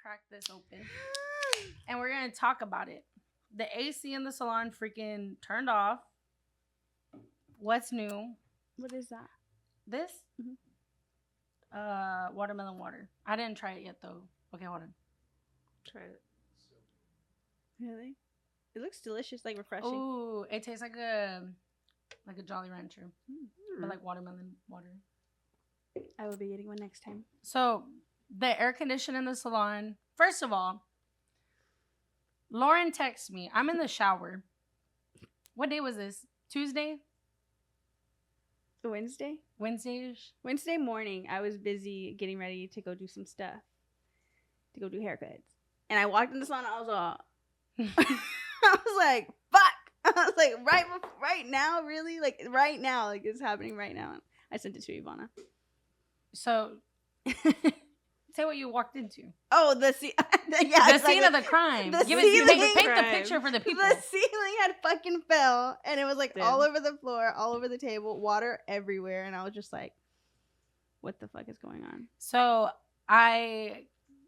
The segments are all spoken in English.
crack this open. And we're going to talk about it. The AC in the salon freaking turned off. What's new? What is that? This? Watermelon water. I didn't try it yet, though. Okay, hold on. Try it. Really? It looks delicious, like refreshing. Ooh, it tastes like a Jolly Rancher. But like watermelon water. I will be getting one next time. So, the air conditioner in the salon. First of all, Lauren texts me. I'm in the shower. What day was this? Tuesday? Wednesday? Wednesday-ish? Wednesday morning, I was busy getting ready to go do some stuff. To go do haircuts. And I walked in the salon, I was I was like, fuck! I was like, right now? Really? Like, right now. Like, it's happening right now. I sent it to Evana. So, say what you walked into. Oh, the scene. The scene of the crime. The Paint the picture for the people. The ceiling had fucking fell, and it was like all over the floor, all over the table, water everywhere, and I was just like, what the fuck is going on? So,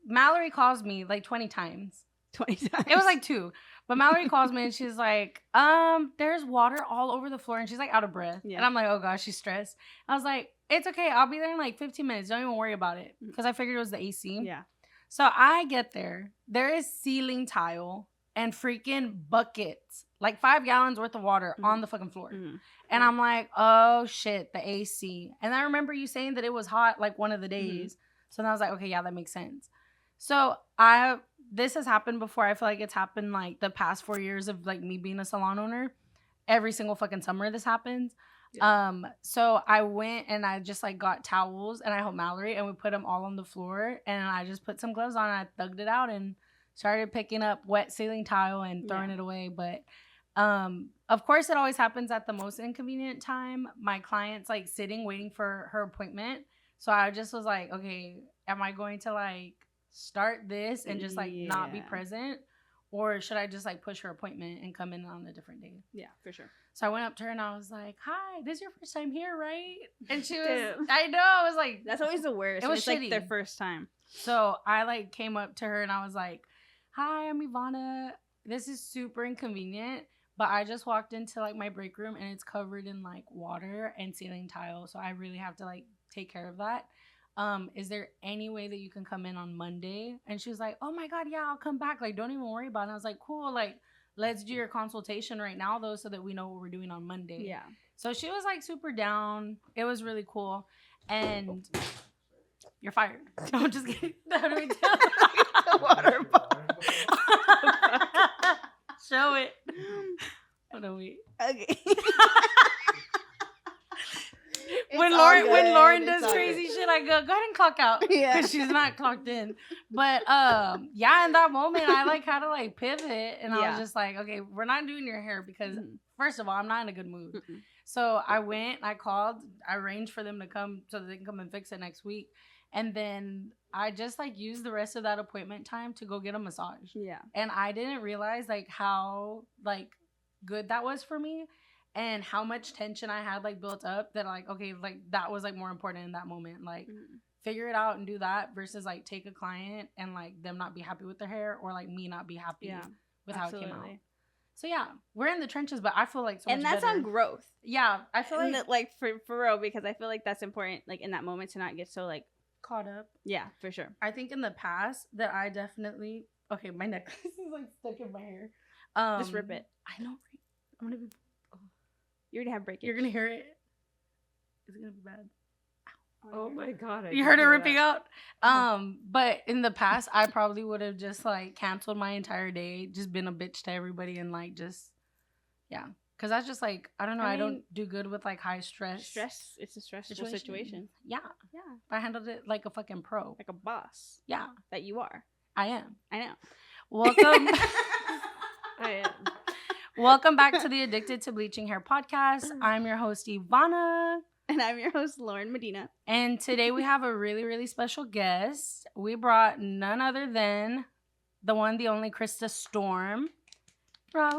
Mallory calls me like 20 times. 20 times. It was like 2. But Mallory calls me and she's like, there's water all over the floor. And she's like out of breath. Yeah. And I'm like, oh gosh, she's stressed. I was like, it's okay. I'll be there in like 15 minutes. Don't even worry about it. Because I figured it was the AC. Yeah. So I get there. There is ceiling tile and freaking buckets. Like 5 gallons worth of water on the fucking floor. And I'm like, oh shit, the AC. And I remember you saying that it was hot like one of the days. So then I was like, okay, yeah, that makes sense. So this has happened before. I feel like it's happened like the past 4 years of like me being a salon owner. Every single fucking summer this happens. Yeah. So I went and I just like got towels and I helped Mallory and we put them all on the floor and I just put some gloves on and I thugged it out and started picking up wet ceiling tile and throwing it away. But of course it always happens at the most inconvenient time. My client's like sitting waiting for her appointment. So I just was like, okay, am I going to like start this and just like not be present, or should I just like push her appointment and come in on a different day? Yeah, for sure. So I went up to her and I was like, hi, this is your first time here, right? And she was I know, I was like, that's always the worst. It was it's shitty. Like their first time. So I like came up to her and I was like, hi, I'm Evana. This is super inconvenient, but I just walked into like my break room and it's covered in like water and ceiling tile, so I really have to like take care of that. Is there any way that you can come in on Monday? And she was like, oh my God, yeah, I'll come back. Like, don't even worry about it. And I was like, cool. Like, let's do your consultation right now, though, so that we know what we're doing on Monday. Yeah. So she was like super down. It was really cool. And you're fired. I'm just kidding. How do we tell the water bottle? Show it. Hold on, wait. Okay. When Lauren does crazy shit, I go ahead and clock out because she's not clocked in. But in that moment, I like had to like pivot, and I was just like, okay, we're not doing your hair because first of all, I'm not in a good mood. So I went, I called, I arranged for them to come so that they can come and fix it next week, and then I just like used the rest of that appointment time to go get a massage. Yeah, and I didn't realize like how like good that was for me. And how much tension I had like built up that like, okay, like that was like more important in that moment. Like figure it out and do that versus like take a client and like them not be happy with their hair or like me not be happy with how it came out. So yeah, we're in the trenches, but I feel like so much that's better. On growth. Yeah, I feel like for real, because I feel like that's important like in that moment to not get so like caught up. Yeah, for sure. I think in the past that I definitely my necklace is like stuck in my hair. Just rip it. I know. I'm gonna be. You already have breakage. You're gonna hear it. It's gonna be bad. Oh my God! You heard it ripping out. But in the past, I probably would have just like canceled my entire day, just been a bitch to everybody, and like just because that's just like I don't know. I don't do good with like high stress. It's a stressful situation. Yeah. I handled it like a fucking pro, like a boss. Yeah, that you are. I am. I know. Welcome. I am. Welcome back to the Addicted to Bleaching Hair Podcast. I'm your host, Evana. And I'm your host, Lauren Medina. And today we have a really, really special guest. We brought none other than the one, the only Krista Storm. All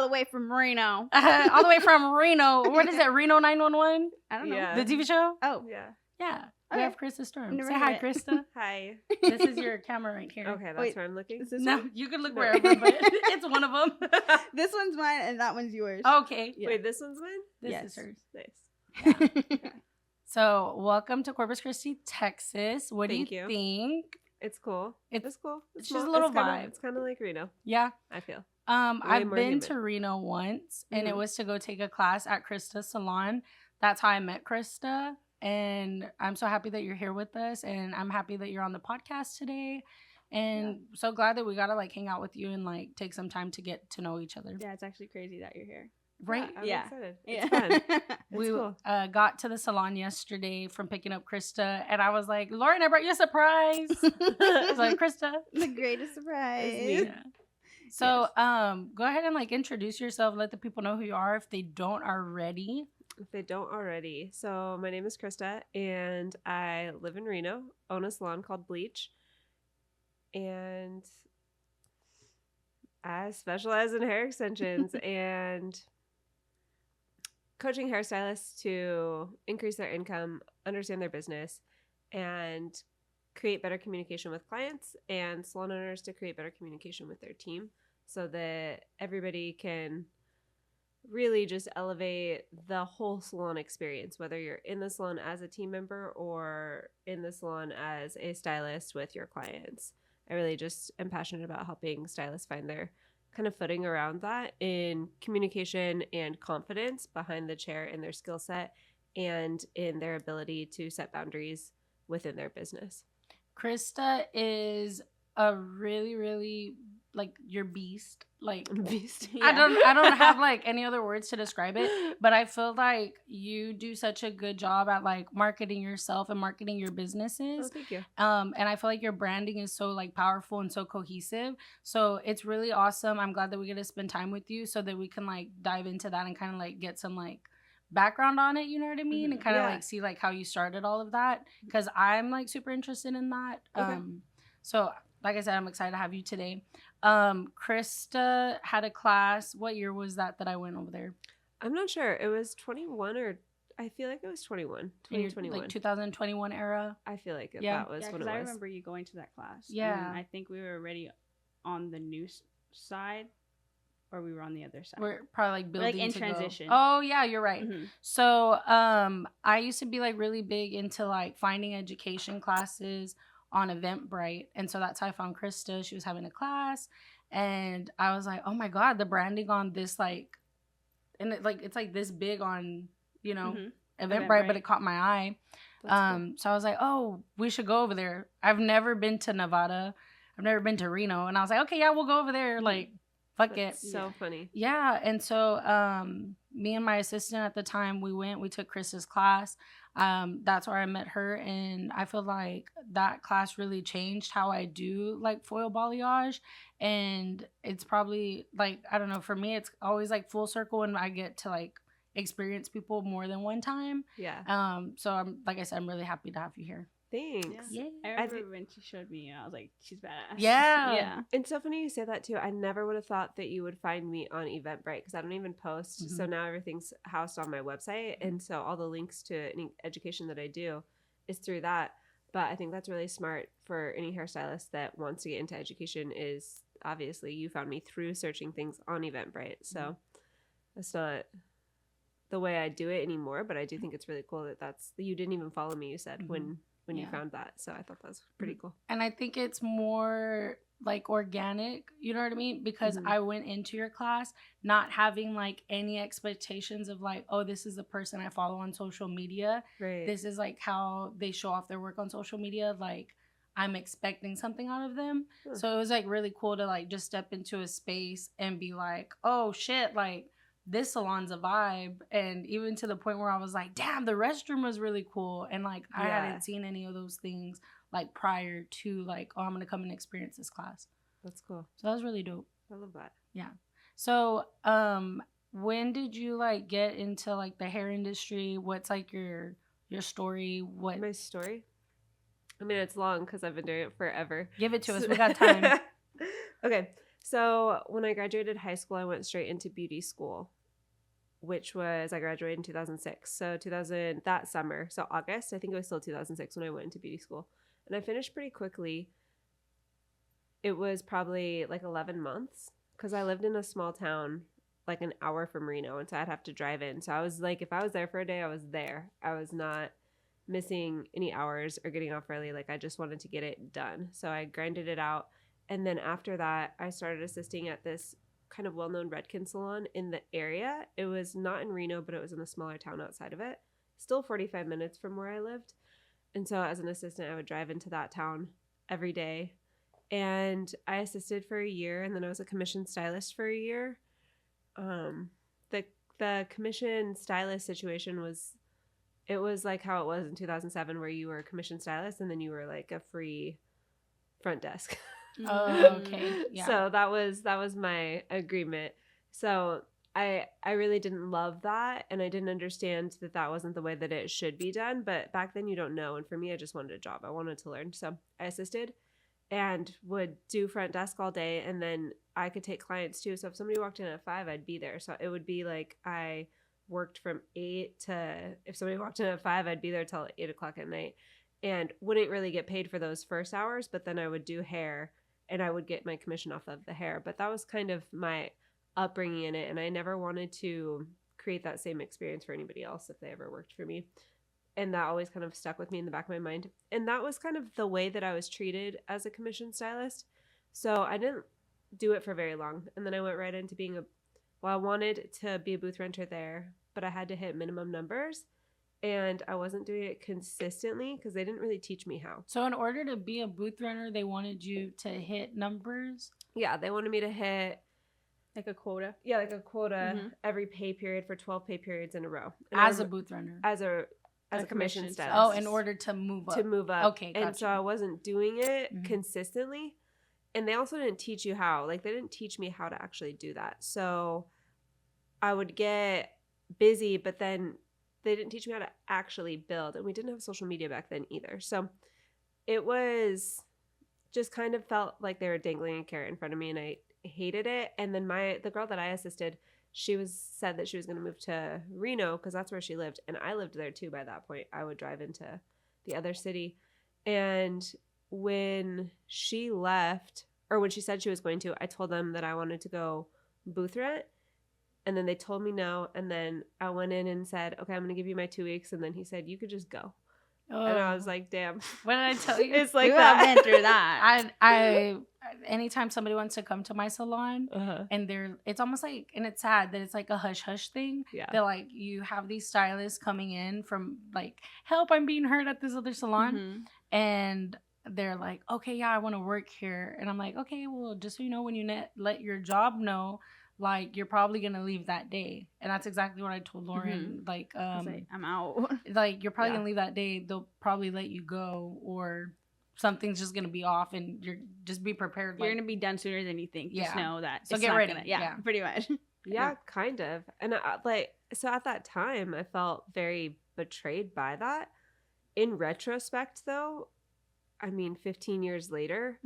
the way from Reno. All the way from Reno. What is it? Reno 911? I don't know. Yeah. The TV show? Oh. Yeah. Yeah. We have Krista Storm. Never Say heard hi, it. Krista. Hi. This is your camera right here. Okay, that's Wait, where I'm looking. Is this No, one? you can look No. wherever, but it's one of them. This one's mine and that one's yours. Okay. Yeah. Wait, this one's mine? This Yes. is hers. Nice. Yeah. So, welcome to Corpus Christi, Texas. What Thank do you you. think? It's cool. It's cool. it's just a little vibe. It's kind of like Reno, Yeah. I feel. I've more been human. to Reno once, and it Mhm. was to go take a class at Krista's Salon. That's how I met Krista, and I'm so happy that you're here with us, and I'm happy that you're on the podcast today, and so glad that we got to like hang out with you and like take some time to get to know each other. Yeah, it's actually crazy that you're here. Right? I'm Yeah. excited. Yeah. It's fun. It's We cool. got to the salon yesterday from picking up Krista, and I was like, Lauren, I brought you a surprise. I was like, Krista. The greatest surprise. me. Yeah. So, go ahead and like introduce yourself. Let the people know who you are if they don't already. If they don't already. So my name is Krista, and I live in Reno, own a salon called Bleach, and I specialize in hair extensions and coaching hairstylists to increase their income, understand their business, and create better communication with clients, and salon owners to create better communication with their team so that everybody can really just elevate the whole salon experience, whether you're in the salon as a team member or in the salon as a stylist with your clients. I really just am passionate about helping stylists find their kind of footing around that in communication and confidence behind the chair in their skill set and in their ability to set boundaries within their business. Krista is a really, really like your beast. Like Beast. I don't have like any other words to describe it, but I feel like you do such a good job at like marketing yourself and marketing your Oh, businesses. thank you. And I feel like your branding is so like powerful and so cohesive. So it's really awesome. I'm glad that we get to spend time with you so that we can like dive into that and kind of like get some like background on it, you know what I mean? Mhm. And kind of Yeah. like see like how you started all of that, because I'm like super interested in that. Okay. So like I said, I'm excited to have you today. Krista had a class. What year was that I went over there? I'm not sure. It was 21 or I feel like it was 21. In your, 2021. like 2021 era. I feel like Yeah. that was Yeah, what because it I was. remember you going to that class. Yeah. and I think we were already on the new side, or we were on the other side. We're probably like building in to go. transition. Oh yeah, you're right. Mhm. So I used to be like really big into like finding education classes on Eventbrite, and so that's how I found Krista. She was having a class, and I was like, oh my god, the branding on this like, and it, like it's like this big on Mhm. Eventbrite, but Eventbrite. it caught my eye. That's cool. So I was like, oh, we should go over there. I've never been to Nevada. I've never been to Reno, and I was like, okay, yeah, we'll go over there. Like, fuck That's it. so funny. Yeah, and so me and my assistant at the time, we took Krista's class. That's where I met her, and I feel like that class really changed how I do like foil balayage, and it's probably like, I don't know, for me it's always like full circle when I get to like experience people more than one time. Yeah. So I'm, like I said, I'm really happy to have you here. Thanks. Yeah. I I remember think- when she showed me, I was like, she's badass. Yeah. Yeah. It's so funny you say that too. I never would have thought that you would find me on Eventbrite because I don't even post. So now everything's housed on my website. And so all the links to any education that I do is through that. But I think that's really smart for any hairstylist that wants to get into education is obviously you found me through searching things on Eventbrite. So that's not the way I do it anymore. But I do think it's really cool that you didn't even follow me, you said, when you Yeah. found that. So I thought that was pretty cool. And I think it's more like organic, you know what I mean? Because Mhm. I went into your class not having like any expectations of like, oh, this is the person I follow on social media. Right. This is like how they show off their work on social media. Like, I'm expecting something out of them. Huh. So it was like really cool to like just step into a space and be like, oh shit, like this salon's a vibe. And even to the point where I was like, damn, the restroom was really cool. And like I Yeah. hadn't seen any of those things like prior to like, oh, I'm gonna come and experience this class. That's cool. So that was really dope. I love that. So when did you like get into like the hair industry? What's like your story? What My story? I mean, it's long because I've been doing it forever. give it to us. We got time. Okay. So when I graduated high school, I went straight into beauty school. which was, I graduated in 2006. So that summer, so August, I think it was still 2006 when I went into beauty school. And I finished pretty quickly. It was probably like 11 months because I lived in a small town like an hour from Reno. And so I'd have to drive in. So I was like, if I was there for a day, I was there. I was not missing any hours or getting off early. Like I just wanted to get it done. So I grinded it out. And then after that, I started assisting at this kind of well-known Redken salon in the area. It was not in Reno, but it was in a smaller town outside of it. Still 45 minutes from where I lived. And so as an assistant, I would drive into that town every day. And I assisted for a year, and then I was a commission stylist for a year. The commission stylist situation was like how it was in 2007, where you were a commission stylist and then you were like a free front desk. Oh, okay. Yeah. So that was my agreement. So I really didn't love that, and I didn't understand that wasn't the way that it should be done. But back then you don't know, and for me, I just wanted a job. I wanted to learn, so I assisted and would do front desk all day, and then I could take clients too. So if somebody walked in at 5, I'd be there. So it would be like I worked from 8 to, if somebody walked in at 5, I'd be there till 8 o'clock at night, and wouldn't really get paid for those first hours. But then I would do hair, and I would get my commission off of the hair. But that was kind of my upbringing in it, and I never wanted to create that same experience for anybody else if they ever worked for me. And that always kind of stuck with me in the back of my mind. And that was kind of the way that I was treated as a commission stylist. So I didn't do it for very long. And then I went right into being I wanted to be a booth renter there, but I had to hit minimum numbers. And I wasn't doing it consistently because they didn't really teach me how. So in order to be a booth renter, they wanted you to hit numbers? Yeah, they wanted me to hit like a quota. Yeah, like a quota every pay period for 12 pay periods in a row. And as a booth renter? As a commission stylist. Oh, in order to move up. To move up. Okay, gotcha. And so I wasn't doing it consistently. And they also didn't teach you how. Like, they didn't teach me how to actually do that. So I would get busy, but then they didn't teach me how to actually build. And we didn't have social media back then either. So it was just kind of felt like they were dangling a carrot in front of me, and I hated it. And then the girl that I assisted, she said that she was going to move to Reno because that's where she lived. And I lived there too by that point. I would drive into the other city. And when she left, or when she said she was going to, I told them that I wanted to go booth rent. And then they told me no. And then I went in and said, okay, I'm going to give you my 2 weeks. And then he said, you could just go. Oh. And I was like, damn. What did I tell you? It's like that. I've been through that. I anytime somebody wants to come to my salon and it's almost like, and it's sad that it's like a hush hush thing. Yeah. That like you have these stylists coming in from like, help, I'm being hurt at this other salon. And they're like, okay, yeah, I want to work here. And I'm like, okay, well, just so you know, when you let your job know, like, you're probably going to leave that day. And that's exactly what I told Lauren. Like, I'm out. Like, you're probably going to leave that day. They'll probably let you go, or something's just going to be off, and you're just be prepared. You're going to be done sooner than you think. Just know that. So get ready. Pretty much. Yeah, kind of. And so at that time, I felt very betrayed by that. In retrospect, though, I mean, 15 years later,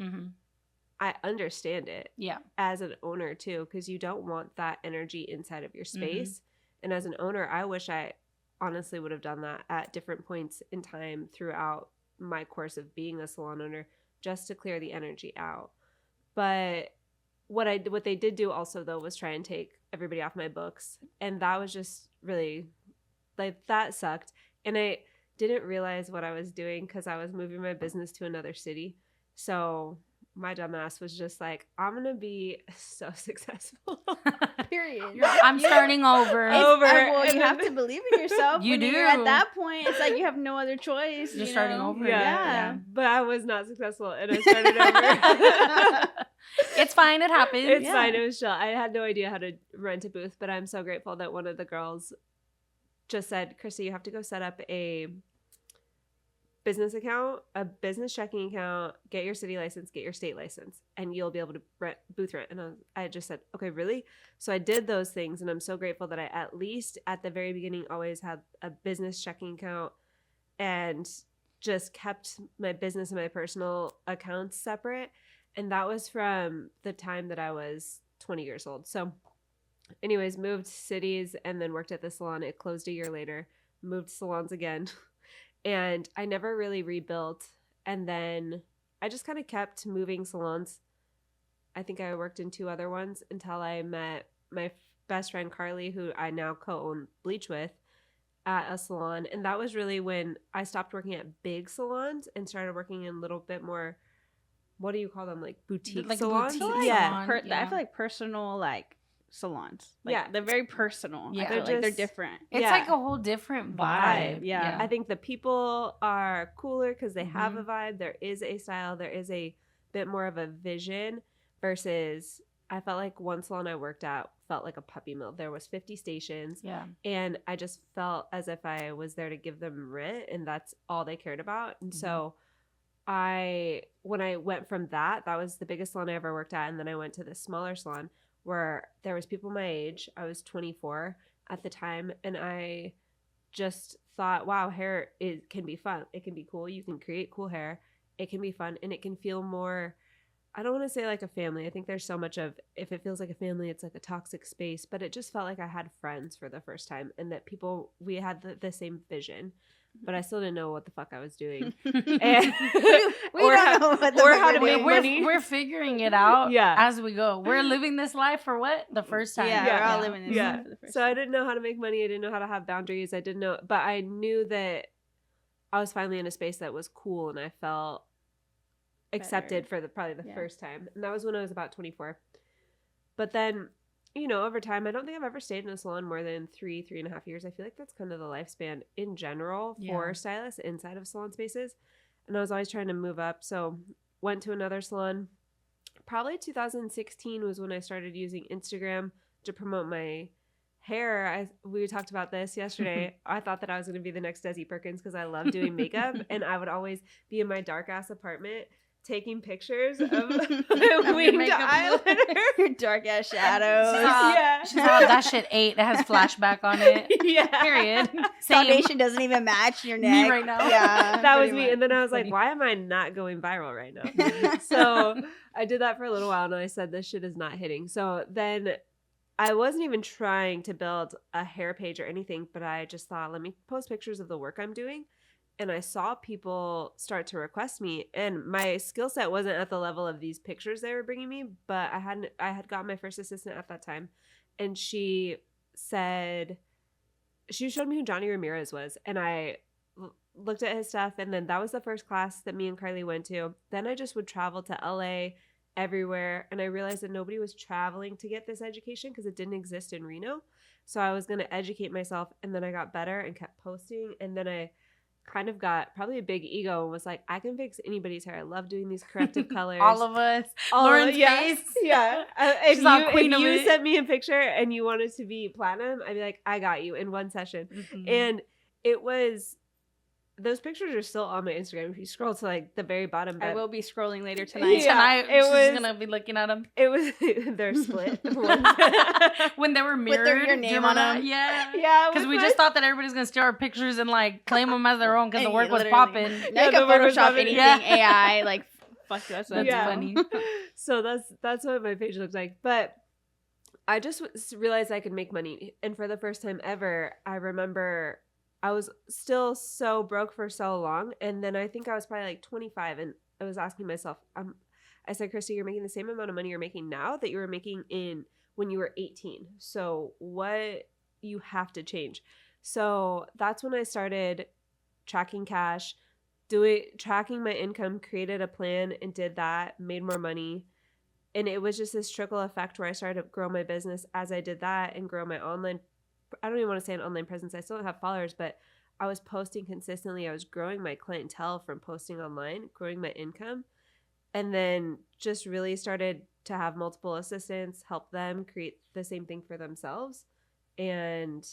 I understand it. Yeah. As an owner too, because you don't want that energy inside of your space. And as an owner, I wish I honestly would have done that at different points in time throughout my course of being a salon owner, just to clear the energy out. But what they did do also, though, was try and take everybody off my books. And that was just really, like, that sucked. And I didn't realize what I was doing because I was moving my business to another city. So my dumbass was just like, I'm going to be so successful. Period. I'm starting over. Well, you have to believe in yourself. You do. You're at that point, it's like you have no other choice. You're starting over. Yeah. But I was not successful, and I started over. It's fine. It happens. It's fine. It was chill. I had no idea how to rent a booth, but I'm so grateful that one of the girls just said, Krista, you have to go set up a business account, a business checking account, get your city license, get your state license, and you'll be able to booth rent. And I just said, okay, really? So I did those things, and I'm so grateful that I, at least at the very beginning, always had a business checking account and just kept my business and my personal accounts separate. And that was from the time that I was 20 years old. So Anyways, moved cities and then worked at the salon. It closed a year later. Moved salons again. And I never really rebuilt. And then I just kind of kept moving salons. I think I worked in 2 other ones until I met my best friend Carly, who I now co-own Bleach with, at a salon. And that was really when I stopped working at big salons and started working in a little bit more, what do you call them? Like boutique salons? Boutique Yeah. salon, I feel like personal, like, salons. Like, yeah. They're very personal. Yeah. I feel like they're different. It's like a whole different vibe. Yeah. I think the people are cooler because they have Mhm. a vibe. There is a style. There is a bit more of a vision versus I felt like one salon I worked at felt like a puppy mill. There was 50 stations. Yeah. And I just felt as if I was there to give them rent and that's all they cared about. And so when I went from that was the biggest salon I ever worked at. And then I went to this smaller salon where there was people my age. I was 24 at the time. And I just thought, wow, hair can be fun. It can be cool. You can create cool hair. It can be fun. And it can feel more, I don't want to say like a family. I think there's so much of, if it feels like a family, it's like a toxic space. But it just felt like I had friends for the first time and that we had the same vision. But I still didn't know what the fuck I was doing. And, we don't know what the fuck how to we're make doing. money. We're figuring it out Yeah. as we go. We're living this life for what? The first time. Yeah, we're all living this life for the first So time. I didn't know how to make money. I didn't know how to have boundaries. I didn't know, but I knew that I was finally in a space that was cool and I felt accepted for probably the first time. And that was when I was about 24. But then, over time, I don't think I've ever stayed in a salon more than 3.5 years. I feel like that's kind of the lifespan in general for stylists inside of salon spaces. And I was always trying to move up. So went to another salon. Probably 2016 was when I started using Instagram to promote my hair. We talked about this yesterday. I thought that I was going to be the next Desi Perkins because I love doing makeup. And I would always be in my dark ass apartment taking pictures of my winged eyeliner. Your dark ass shadows. She saw that shit 8. It has flashback on it. Yeah. Period. Same. Foundation doesn't even match your neck. Me right now. Yeah. That was pretty me. much. And then I was like, why am I not going viral right now? So I did that for a little while and I said, this shit is not hitting. So then I wasn't even trying to build a hair page or anything, but I just thought, let me post pictures of the work I'm doing. And I saw people start to request me, and my skill set wasn't at the level of these pictures they were bringing me, but I had got my first assistant at that time, and she showed me who Johnny Ramirez was, and I looked at his stuff, and then that was the first class that me and Carly went to. Then I just would travel to LA everywhere, and I realized that nobody was traveling to get this education because it didn't exist in Reno. So I was going to educate myself, and then I got better and kept posting, and then I kind of got probably a big ego and was like, I can fix anybody's hair. I love doing these corrective colors. All of us. Lauren's face. Yeah. She's all queen of if you it. sent me a picture and you wanted to be platinum, I'd be like, I got you in one session. Mhm. And it was, those pictures are still on my Instagram. If you scroll to like the very bottom. I will be scrolling later tonight. Tonight, it she's was- gonna be looking at them It was, they're split. when they were mirrored. your Do you name remember on that? them? Yeah. Yeah. Because with we my- just thought that everybody's gonna steal our pictures and like claim them as their own because the And work was literally- popping. Now you the can work was Photoshop popping. anything, Yeah. AI, like, fuck us up. That's Yeah. funny. So that's what my page looks like. But I just realized I could make money. And for the first time ever, I remember I was still so broke for so long. And then I think I was probably like 25 and I was asking myself, I said, Krista, you're making the same amount of money you're making now that you were making when you were 18. So what you have to change. So that's when I started tracking cash, tracking my income, created a plan and did that, made more money. And it was just this trickle effect where I started to grow my business as I did that and grow my online, I don't even want to say an online presence. I still don't have followers, but I was posting consistently. I was growing my clientele from posting online, growing my income, and then just really started to have multiple assistants, help them create the same thing for themselves. And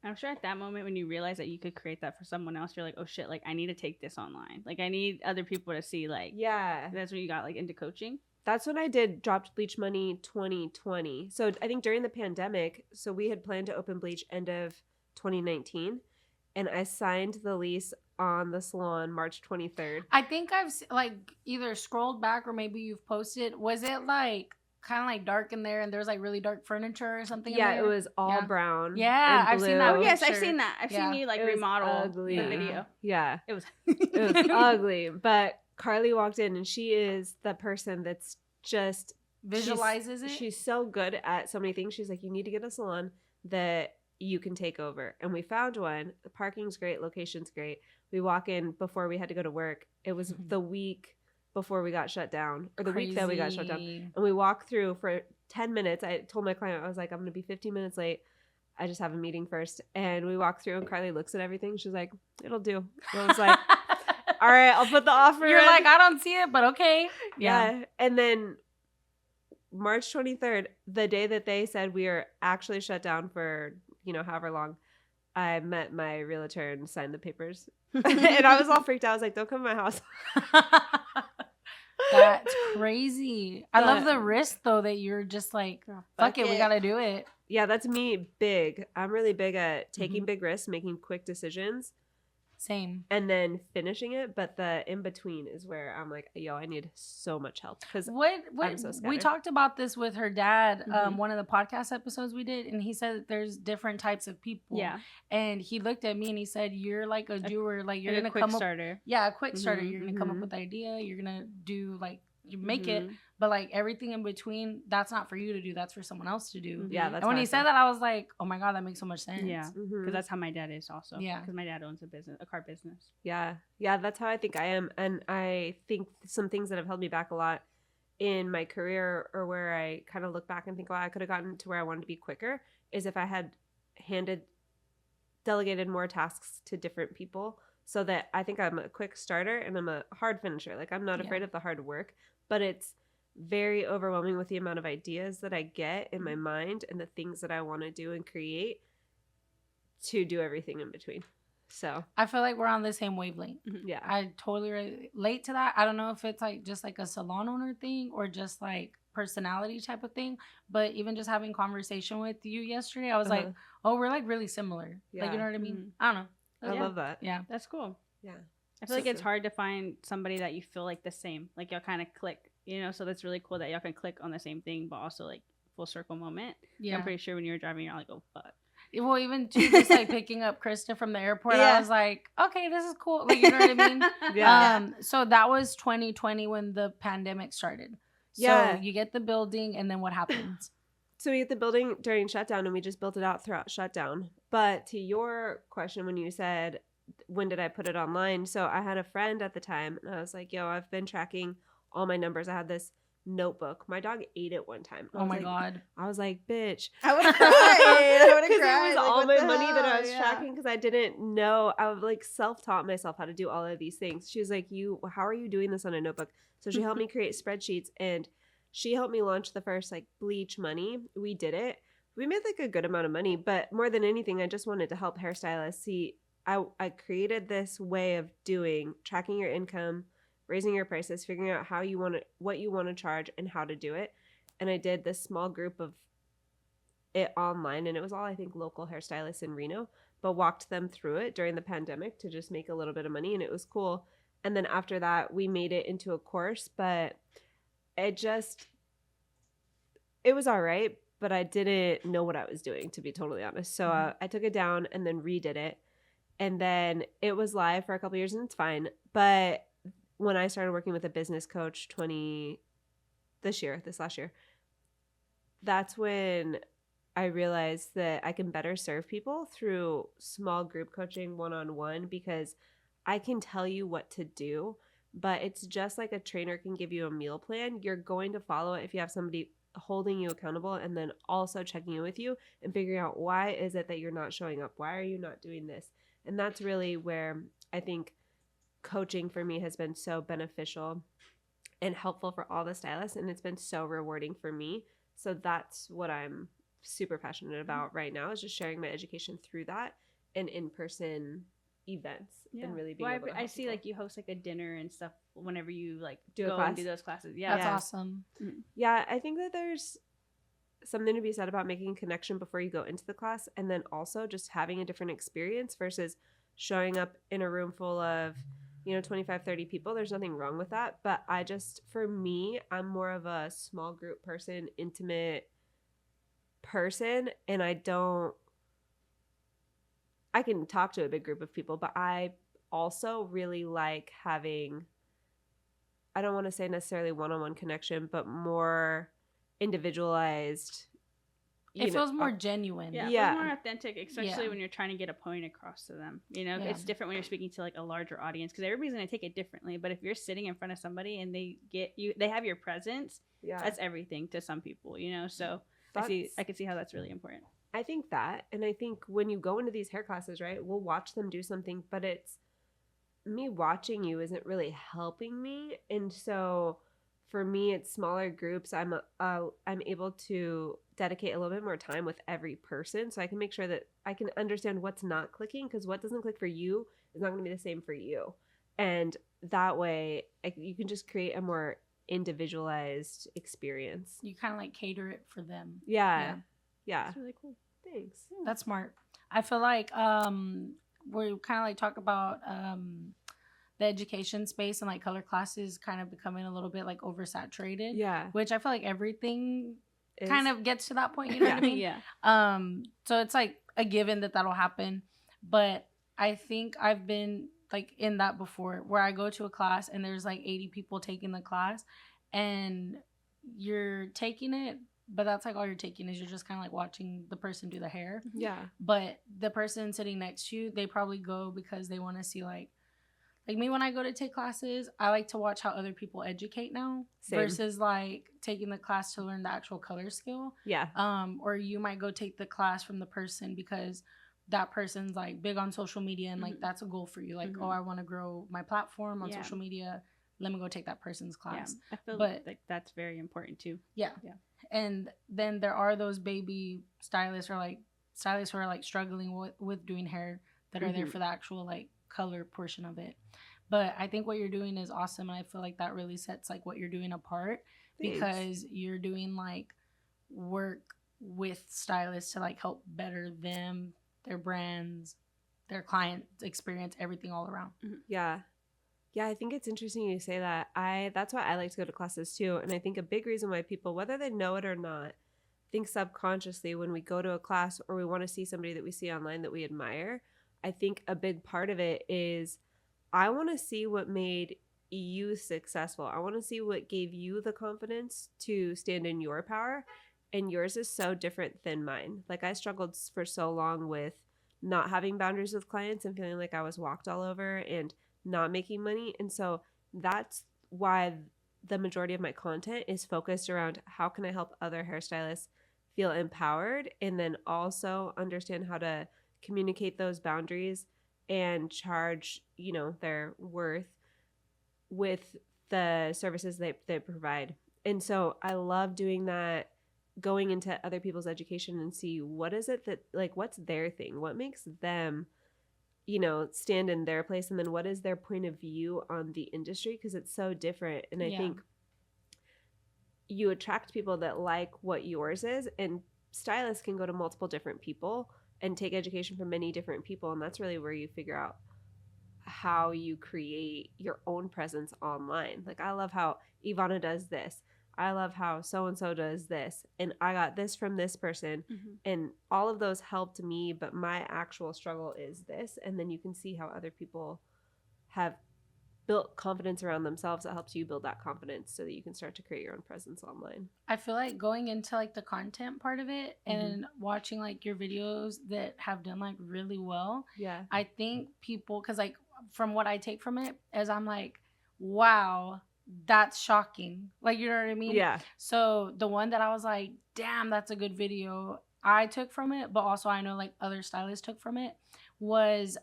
I'm sure at that moment when you realize that you could create that for someone else, you're like, oh shit, like I need to take this online. Like I need other people to see, like, yeah, that's when you got like into coaching. that's when I dropped Bleach Money 2020. So I think during the pandemic, so we had planned to open Bleach end of 2019, and I signed the lease on the salon March 23rd. I think I've like either scrolled back or maybe you've posted. Was it like kind of like dark in there, and there's like really dark furniture or something. Yeah, in there. it was all brown. Yeah, I've seen that. Oh yes, I've picture. seen that. I've seen you like remodel ugly. the video. Yeah, it was ugly. But Carly walked in, and she is the person that's just visualizes it. She's so good at so many things. She's like, you need to get a salon that you can take over. And we found one. The parking's great, location's great. We walk in before we had to go to work. It was the week before we got shut down, or the week that we got shut down. And we walked through for 10 minutes. I told my client, I was like, I'm going to be 15 minutes late. I just have a meeting first. And we walked through, and Carly looks at everything. She's like, it'll do. And I was like, all right, I'll put the offer You're in. like, I don't see it, but okay. Yeah. And then March 23rd, the day that they said we are actually shut down for, however long, I met my realtor and signed the papers. And I was all freaked out. I was like, don't come to my house. That's crazy. I love the risk, though, that you're just like, fuck it, we got to do it. Yeah, that's me. Big. I'm really big at taking big risks, making quick decisions. Same. And then finishing it. But the in-between is where I'm like, yo, I need so much help. Because I'm so scattered. We talked about this with her dad, one of the podcast episodes we did, and he said that there's different types of people. Yeah. And he looked at me and he said, you're like a doer. Like, you're going to come starter. up. Yeah, a quick starter. You're going to come up with the idea. You're going to do, like, you make it. But, like, everything in between, that's not for you to do. That's for someone else to do. Yeah, that's and when he said that, I was like, oh, my God, that makes so much sense. Yeah, because that's how my dad is also. Yeah. Because my dad owns a car business. Yeah. Yeah, that's how I think I am. And I think some things that have held me back a lot in my career, or where I kind of look back and think, oh, I could have gotten to where I wanted to be quicker, is if I had delegated more tasks to different people, so that I think I'm a quick starter and I'm a hard finisher. Like, I'm not afraid of the hard work, but it's very overwhelming with the amount of ideas that I get in my mind and the things that I want to do and create, to do everything in between. So I feel like we're on the same wavelength. Yeah. I totally relate to that. I don't know if it's like just like a salon owner thing or just like personality type of thing, but even just having conversation with you yesterday, I was like, oh, we're like really similar. Yeah. Like, you know what I mean? I don't know. I love that. Yeah. That's cool. Yeah. I feel like it's hard to find somebody that you feel like the same. Like, y'all kind of click, so that's really cool that y'all can click on the same thing, but also like full circle moment. Yeah. I'm pretty sure when you were driving, you're like, oh, fuck. Well, even too, just like picking up Krista from the airport, I was like, okay, this is cool. Like, you know what I mean? Yeah. So that was 2020 when the pandemic started. So you get the building, and then what happens? So we get the building during shutdown, and we just built it out throughout shutdown. But to your question, when you said, when did I put it online? So I had a friend at the time, and I was like, yo, I've been tracking all my numbers. I had this notebook. My dog ate it one time. Oh my God. I was like, bitch. I would have cried. I would have Because cried. it was like, all my money hell? that I was tracking, because I didn't know. I was like self-taught myself how to do all of these things. She was like, how are you doing this on a notebook? So she helped me create spreadsheets, and she helped me launch the first like Bleach money. We did it. We made like a good amount of money, but more than anything, I just wanted to help hairstylists see. I created this way of tracking your income, raising your prices, figuring out what you want to charge and how to do it. And I did this small group of it online, and it was all, I think, local hairstylists in Reno, but walked them through it during the pandemic to just make a little bit of money, and it was cool. And then after that, we made it into a course, but it was all right, but I didn't know what I was doing, to be totally honest. So I took it down and then redid it. And then it was live for a couple years, and it's fine. But when I started working with a business coach this last year, that's when I realized that I can better serve people through small group coaching, one-on-one, because I can tell you what to do, but it's just like a trainer can give you a meal plan. You're going to follow it if you have somebody holding you accountable, and then also checking in with you and figuring out, why is it that you're not showing up? Why are you not doing this? And that's really where I think coaching for me has been so beneficial and helpful for all the stylists, and it's been so rewarding for me. So that's what I'm super passionate about right now, is just sharing my education through that and in-person events, and really being able to I see people. Like you host like a dinner and stuff whenever you like do go and do those classes. Yeah, that's awesome. Yeah, I think that there's something to be said about making a connection before you go into the class, and then also just having a different experience versus showing up in a room full of 25, 30 people. There's nothing wrong with that. But for me, I'm more of a small group person, intimate person. And I can talk to a big group of people, but I also really like having, I don't want to say necessarily one-on-one connection, but more individualized. It feels more genuine. Yeah, it feels more authentic, especially when you're trying to get a point across to them. It's different when you're speaking to like a larger audience because everybody's going to take it differently. But if you're sitting in front of somebody and they have your presence, that's everything to some people, So I can see how that's really important. I think that, and I think when you go into these hair classes, right, we'll watch them do something, but it's me watching you isn't really helping me. And so for me, it's smaller groups. I'm able to dedicate a little bit more time with every person so I can make sure that I can understand what's not clicking, because what doesn't click for you is not going to be the same for you. And that way you can just create a more individualized experience. You kind of like cater it for them. Yeah. That's really cool. Thanks. That's smart. I feel like we kind of like talk about the education space and like color classes kind of becoming a little bit like oversaturated. Yeah. Which I feel like everything kind of gets to that point, you know what I mean? Yeah. So it's like a given that'll happen. But I think I've been like in that before where I go to a class and there's like 80 people taking the class and you're taking it, but that's like all you're taking is you're just kind of like watching the person do the hair. Yeah. But the person sitting next to you, they probably go because they want to see like me when I go to take classes, I like to watch how other people educate now. Same. Versus like taking the class to learn the actual color skill. Yeah. Or you might go take the class from the person because that person's like big on social media and like that's a goal for you. Like, oh, I want to grow my platform on social media. Let me go take that person's class. Yeah. I feel like that's very important too. Yeah. And then there are those baby stylists or like stylists who are like struggling with doing hair that are there for the actual like color portion of it. But I think what you're doing is awesome, and I feel like that really sets like what you're doing apart. Thanks. Because you're doing like work with stylists to like help better them, their brands, their client experience, everything all around. Yeah, I think it's interesting you say that. That's why I like to go to classes too, and I think a big reason why people, whether they know it or not, think subconsciously when we go to a class or we want to see somebody that we see online that we admire, I think a big part of it is I want to see what made you successful. I want to see what gave you the confidence to stand in your power. And yours is so different than mine. Like I struggled for so long with not having boundaries with clients and feeling like I was walked all over and not making money. And so that's why the majority of my content is focused around how can I help other hairstylists feel empowered and then also understand how to communicate those boundaries and charge, their worth with the services they provide. And so I love doing that, going into other people's education and see what is it that like, what's their thing? What makes them, stand in their place? And then what is their point of view on the industry? Because it's so different. And I think you attract people that like what yours is, and stylists can go to multiple different people and take education from many different people. And that's really where you figure out how you create your own presence online. Like I love how Evana does this. I love how so-and-so does this. And I got this from this person. And all of those helped me, but my actual struggle is this. And then you can see how other people have built confidence around themselves. That helps you build that confidence so that you can start to create your own presence online. I feel like going into like the content part of it and watching like your videos that have done like really well. Yeah. I think people, because like from what I take from it is I'm like, wow, that's shocking. Like, you know what I mean? Yeah. So the one that I was like, damn, that's a good video, I took from it, but also I know like other stylists took from it, was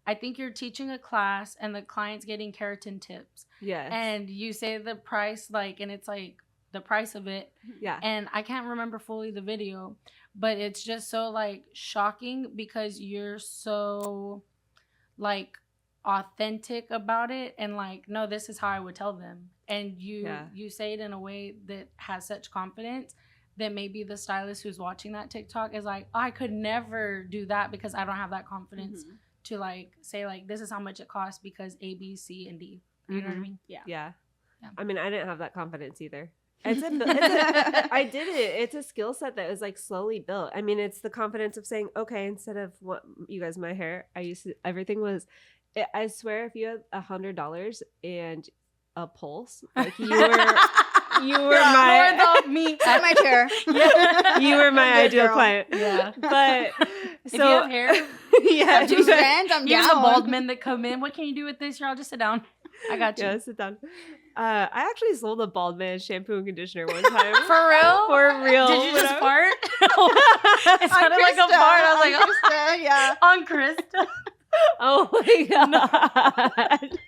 I think you're teaching a class and the client's getting keratin tips. Yes. And you say the price, like, and it's like the price of it. Yeah. And I can't remember fully the video, but it's just so like shocking because you're so like authentic about it and like, no, this is how I would tell them. And you say it in a way that has such confidence that maybe the stylist who's watching that TikTok is like, I could never do that because I don't have that confidence to like say like this is how much it costs because A, B, C, and D. You know what I mean? Yeah. Yeah. I mean, I didn't have that confidence either. I did it. It's a skill set that was like slowly built. I mean, it's the confidence of saying, okay, instead of what you guys, my hair, everything was, I swear if you had $100 and a pulse, like you were my me at my chair. You were my ideal client. Yeah. But if you have hair, yeah, $2 grand, I'm even down. the bald men that come in, what can you do with this? Here, I'll just sit down. I got you. Yeah, sit down. I actually sold a bald man shampoo and conditioner one time. For real? For real. Did you just fart? It sounded like a fart. I was like, Krista, yeah. On Krista. Oh my god.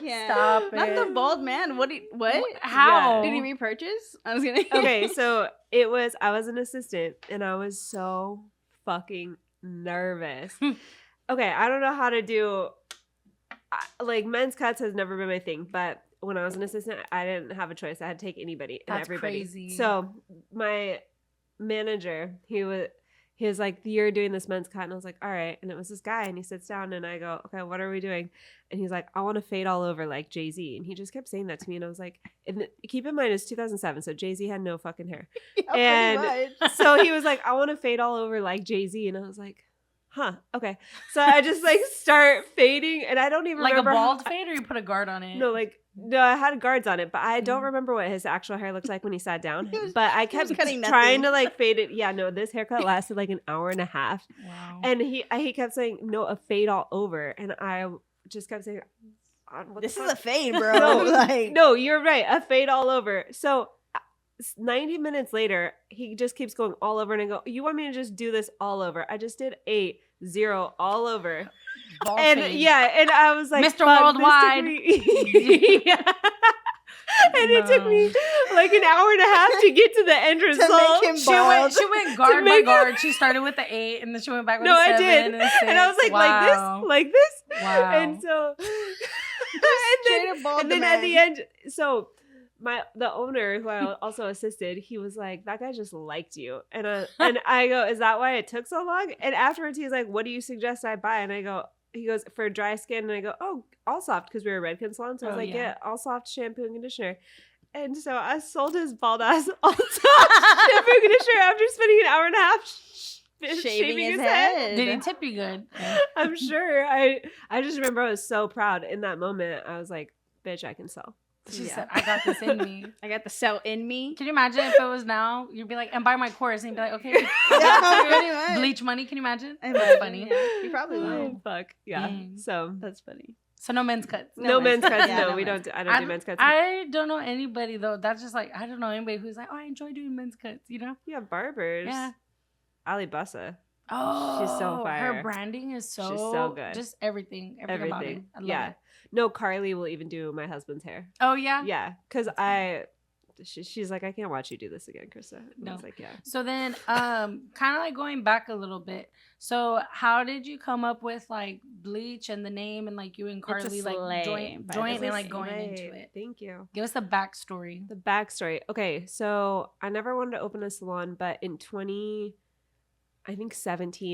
Yeah. Stop it. Not the bald man. What? How? Did he repurchase? I was gonna. Okay, so I was an assistant and I was so fucking nervous. Okay, I don't know how to do, like, men's cuts has never been my thing, but when I was an assistant, I didn't have a choice. I had to take anybody and That's everybody. crazy. So my manager, he was like, you're doing this men's cut. And I was like, all right. And it was this guy and he sits down and I go, okay, what are we doing? And he's like, I want to fade all over like Jay-Z. And he just kept saying that to me. And I was like, keep in mind, it's 2007. So Jay-Z had no fucking hair. Yeah, and so he was like, I want to fade all over like Jay-Z. And I was like, huh, okay. So I just like start fading and I don't even like remember. Like a bald fade or you put a guard on it? No, I had guards on it, but I don't remember what his actual hair looked like when he sat down. But I kept trying to like fade it. Yeah, no, this haircut lasted like an hour and a half. Wow. And he kept saying, no, a fade all over. And I just kept saying, this is a fade, bro. No, you're right. A fade all over. So 90 minutes later, he just keeps going all over. And I go, you want me to just do this all over? I just did 8-0 all over. Bald and fade. yeah, and I was like, Mr. Worldwide. Yeah. And it took me like an hour and a half to get to the end result. Make him bald. She went guard by guard. She started with the 8 and then she went back with no, the 7. I did. And, and I was like, wow. like this. Wow. And so, and then at the end, so the owner who I also assisted, he was like, that guy just liked you. And I go, is that why it took so long? And afterwards he's like, what do you suggest I buy? And I go, he goes, for dry skin. And I go, oh, All Soft, because we were a Redken salon. So I was like, yeah, All Soft shampoo and conditioner. And so I sold his bald ass All Soft shampoo and conditioner after spending an hour and a half shaving his head. Did he tip you good? I'm sure. I just remember I was so proud in that moment. I was like, bitch, I can sell. She said, I got this in me. I got the cell in me. Can you imagine if it was now? You'd be like, and buy my course. And you'd be like, okay. Yeah, Bleach money. Can you imagine? That's funny. Yeah, you probably will. Oh, fuck. Yeah. So that's funny. So no men's cuts. No men's cuts. Yeah, no, we don't. I don't do men's cuts. I don't know anybody though. That's just like, I don't know anybody who's like, oh, I enjoy doing men's cuts. You know? Yeah, barbers. Yeah. Ali Bussa. Oh, she's so fire. Her branding is she's so good. Just everything about it. I love it. No, Carly will even do my husband's hair. Oh yeah. Yeah, because she's like, I can't watch you do this again, Krista. And no. I was like, yeah. So then, kind of like going back a little bit. So how did you come up with like Bleach and the name and like you and Carly like joint and like going into it? Thank you. Give us the backstory. The backstory. Okay, so I never wanted to open a salon, but in 17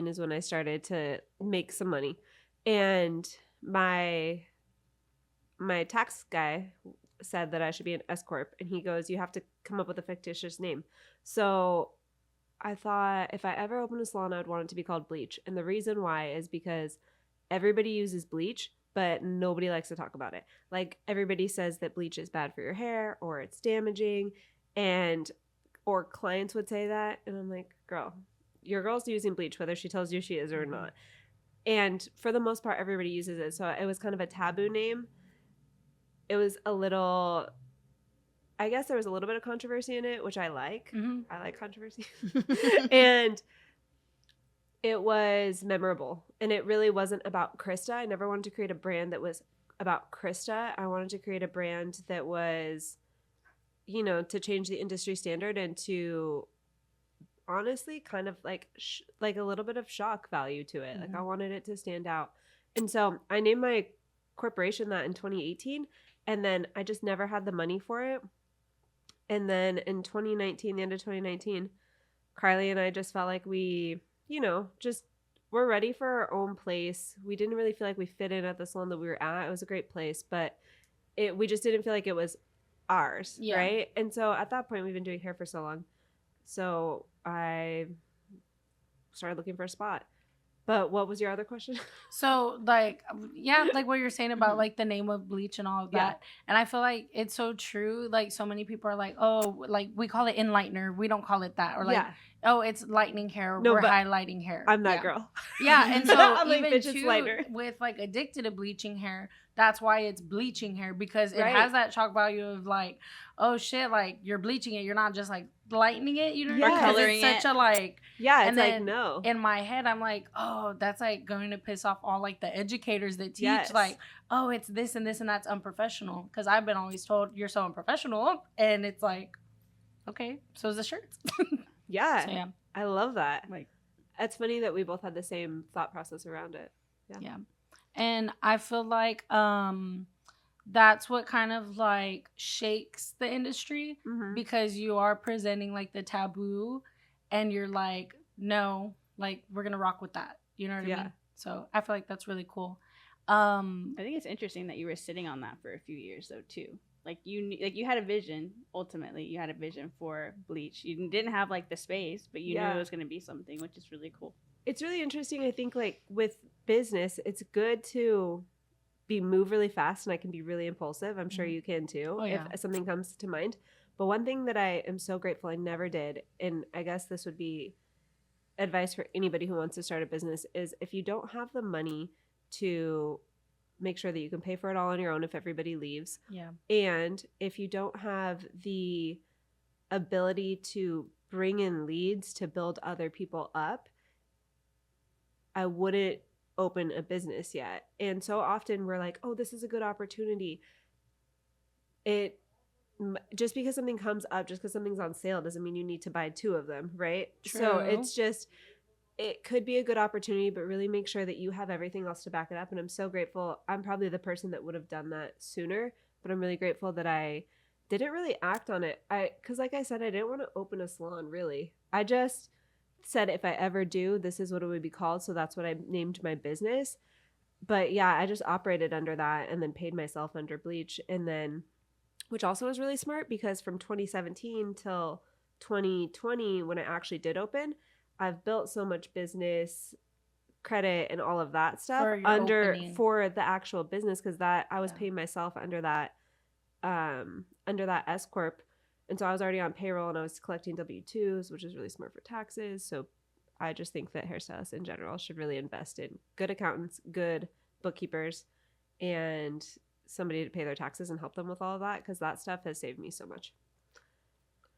is when I started to make some money, and my tax guy said that I should be an S corp, and he goes, you have to come up with a fictitious name. So I thought if I ever open a salon, I would want it to be called Bleach, and the reason why is because everybody uses bleach, but nobody likes to talk about it. Like, everybody says that bleach is bad for your hair or it's damaging, or clients would say that, and I'm like, girl, your girl's using bleach whether she tells you she is or not. And for the most part, everybody uses it. So it was kind of a taboo name. It was a little, I guess there was a little bit of controversy in it, which I like. Mm-hmm. I like controversy. And it was memorable. And it really wasn't about Krista. I never wanted to create a brand that was about Krista. I wanted to create a brand that was, to change the industry standard and to honestly kind of like a little bit of shock value to it. Mm-hmm. Like, I wanted it to stand out. And so I named my corporation that in 2018, and then I just never had the money for it. And then in 2019, the end of 2019, Carly and I just felt like we, just we're ready for our own place. We didn't really feel like we fit in at the salon that we were at. It was a great place, but we just didn't feel like it was ours, right? And so at that point, we've been doing hair for so long. So I started looking for a spot. But what was your other question? So, like, yeah, like what you're saying about, like, the name of Bleach and all of that. And I feel like it's so true. Like, so many people are like, oh, like, we call it enlightener. We don't call it that. Or, like, oh, it's lightening hair. No, we're highlighting hair. I'm that girl. Yeah, and so I'm even like, too, with, like, addicted to bleaching hair, that's why it's bleaching hair. Because it has that shock value of, like, oh, shit, like, you're bleaching it. You're not just, like, lightening it. You know what I mean? Coloring it's such a, like... Yeah, it's and like, then no. In my head, I'm like, oh, that's like going to piss off all like the educators that teach, like, oh, it's this and this and that's unprofessional. Because I've been always told you're so unprofessional, and it's like, okay, so is the shirts. Yeah, so, yeah, I love that. Like, it's funny that we both had the same thought process around it. Yeah, and I feel like that's what kind of like shakes the industry because you are presenting like the taboo. And you're like, no, like, we're going to rock with that. You know what I mean? So I feel like that's really cool. I think it's interesting that you were sitting on that for a few years, though, too. Like, you had a vision, ultimately. You had a vision for Bleach. You didn't have, like, the space, but you knew it was going to be something, which is really cool. It's really interesting. I think, like, with business, it's good to move really fast, and I can be really impulsive. I'm sure you can, too, if something comes to mind. But one thing that I am so grateful I never did, and I guess this would be advice for anybody who wants to start a business, is if you don't have the money to make sure that you can pay for it all on your own if everybody leaves, and if you don't have the ability to bring in leads to build other people up, I wouldn't open a business yet. And so often we're like, oh, this is a good opportunity. Just because something comes up, just because something's on sale doesn't mean you need to buy 2 of them, right? True. So it's just, it could be a good opportunity, but really make sure that you have everything else to back it up. And I'm so grateful. I'm probably the person that would have done that sooner, but I'm really grateful that I didn't really act on it. Because like I said, I didn't want to open a salon, really. I just said if I ever do, this is what it would be called. So that's what I named my business. But yeah, I just operated under that and then paid myself under Bleach. And then, which also was really smart because from 2017 till 2020, when I actually did open, I've built so much business credit and all of that stuff for the actual business, because that I was paying myself under that S corp, and so I was already on payroll and I was collecting W-2s, which is really smart for taxes. So I just think that hairstylists in general should really invest in good accountants, good bookkeepers, and somebody to pay their taxes and help them with all of that, because that stuff has saved me so much.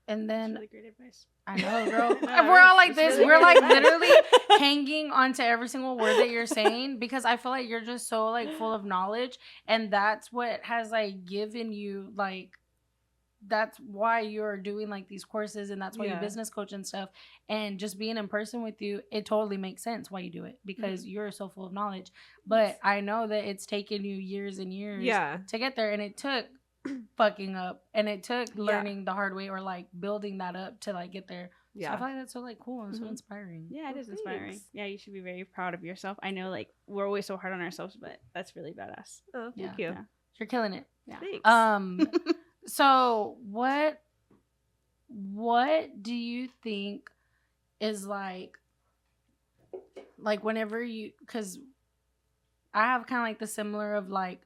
And then that's really great advice. I know, girl. We're all like this. Really, we're like literally hanging onto every single word that you're saying, because I feel like you're just so like full of knowledge, and that's what has like given you like, that's why you're doing like these courses, and that's why you business coach and stuff, and just being in person with you, it totally makes sense why you do it, because you're so full of knowledge. But I know that it's taken you years and years to get there, and it took fucking up, and it took learning the hard way, or like building that up to like get there. So I feel like that's so like cool and so inspiring. Yeah, it is inspiring. Yeah, you should be very proud of yourself. I know like we're always so hard on ourselves, but that's really badass. Oh, thank you. Yeah. You're killing it. Yeah. Thanks. So what do you think is like whenever you, because I have kind of like the similar of like,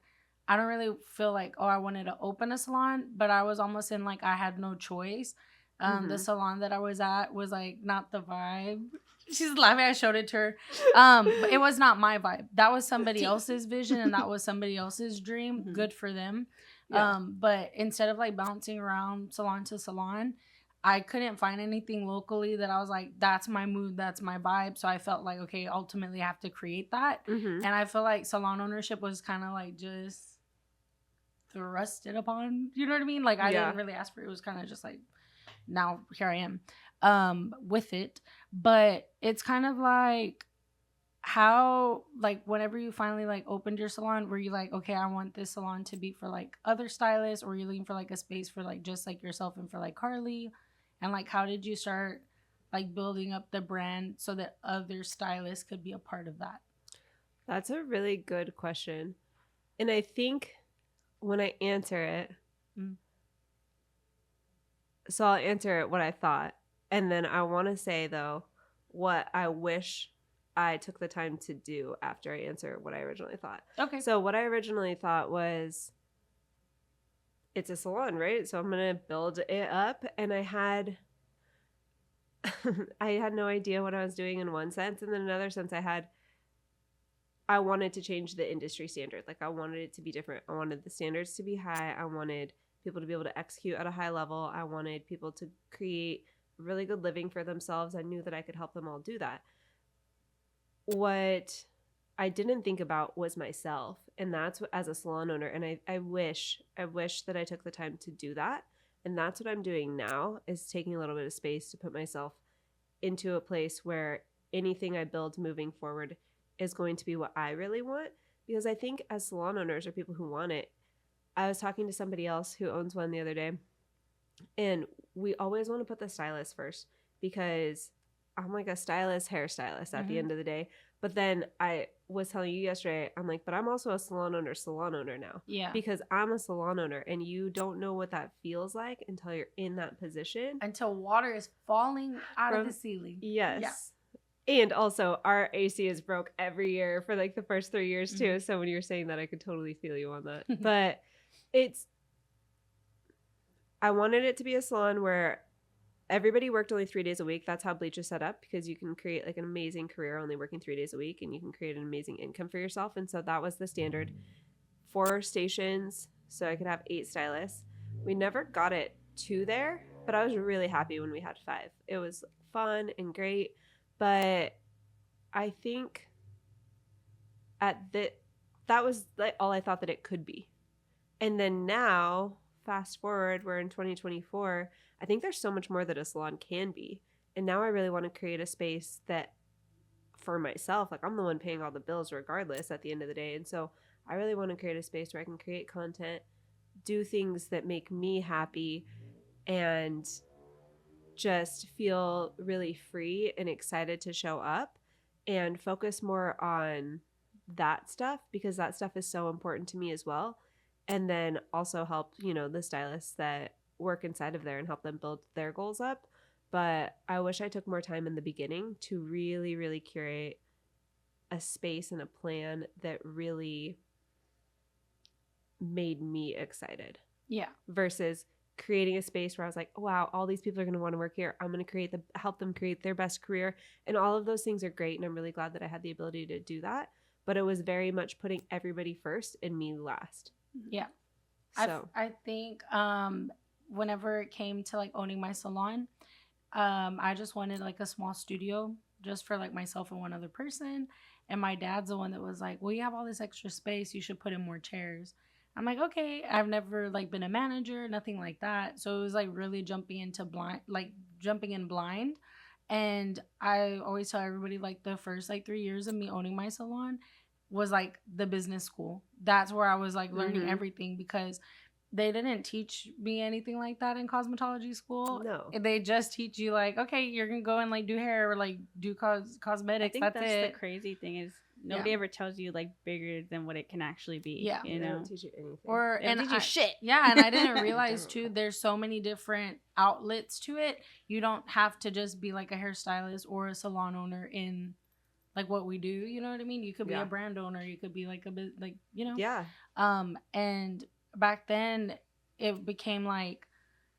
I don't really feel like, oh, I wanted to open a salon, but I was almost in like I had no choice. The salon that I was at was like not the vibe. She's laughing. I showed it to her. But it was not my vibe. That was somebody else's vision, and that was somebody else's dream. Good for them. Yeah. But instead of like bouncing around salon to salon, I couldn't find anything locally that I was like, that's my mood, that's my vibe. So I felt like, okay, ultimately I have to create that. And I feel like salon ownership was kind of like just thrusted upon. You know what I mean? Like I didn't really ask for it. It was kind of just like, now here I am with it. But it's kind of like, how, like, whenever you finally like opened your salon, were you like, okay, I want this salon to be for like other stylists, or you're looking for like a space for like just like yourself and for like Carly? And like, how did you start like building up the brand so that other stylists could be a part of that? That's a really good question. And I think when I answer it, so I'll answer it what I thought. And then I want to say, though, what I wish I took the time to do after I answer what I originally thought. Okay. So what I originally thought was, it's a salon, right? So I'm going to build it up. And I had no idea what I was doing in one sense. And then another sense I wanted to change the industry standard. Like, I wanted it to be different. I wanted the standards to be high. I wanted people to be able to execute at a high level. I wanted people to create really good living for themselves. I knew that I could help them all do that. What I didn't think about was myself. And that's what, as a salon owner. And I wish that I took the time to do that. And that's what I'm doing now, is taking a little bit of space to put myself into a place where anything I build moving forward is going to be what I really want. Because I think as salon owners, or people who want it, I was talking to somebody else who owns one the other day, and we always want to put the stylist first, because I'm like a stylist, hairstylist at the end of the day. But then I was telling you yesterday, I'm like, but I'm also a salon owner now. Yeah. Because I'm a salon owner, and you don't know what that feels like until you're in that position. Until water is falling out of the ceiling. Yes. Yeah. And also, our AC is broke every year for like the first 3 years too. So when you were saying that, I could totally feel you on that. But I wanted it to be a salon where everybody worked only 3 days a week. That's how Bleach is set up, because you can create like an amazing career only working 3 days a week, and you can create an amazing income for yourself. And so that was the standard. 4 stations, so I could have 8 stylists. We never got it to there, but I was really happy when we had 5. It was fun and great. But I think that was like all I thought that it could be. And then now, fast forward, we're in 2024. I think there's so much more that a salon can be. And now I really want to create a space that, for myself, like, I'm the one paying all the bills regardless at the end of the day. And so I really want to create a space where I can create content, do things that make me happy, and just feel really free and excited to show up, and focus more on that stuff, because that stuff is so important to me as well. And then also help, the stylists that work inside of there and help them build their goals up. But I wish I took more time in the beginning to really, really curate a space and a plan that really made me excited. Yeah. Versus creating a space where I was like, oh, wow, all these people are going to want to work here. I'm going to help them create their best career. And all of those things are great. And I'm really glad that I had the ability to do that. But it was very much putting everybody first and me last. Yeah. So I think whenever it came to like owning my salon, I just wanted like a small studio just for like myself and one other person. And my dad's the one that was like, well, you have all this extra space, you should put in more chairs. I'm like, okay. I've never like been a manager, nothing like that. So it was like really jumping in blind. And I always tell everybody, like, the first like 3 years of me owning my salon was like the business school. That's where I was like learning everything, because they didn't teach me anything like that in cosmetology school. No. They just teach you like, okay, you're going to go and like do hair or like do cosmetics. I think that's it. The crazy thing is nobody ever tells you like bigger than what it can actually be. Yeah. You know? They don't teach you anything. They don't teach you shit. Yeah, and I didn't realize too, there's so many different outlets to it. You don't have to just be like a hairstylist or a salon owner in like what we do, you know what I mean? You could be a brand owner, you could be like a bit like, Yeah. And back then it became like,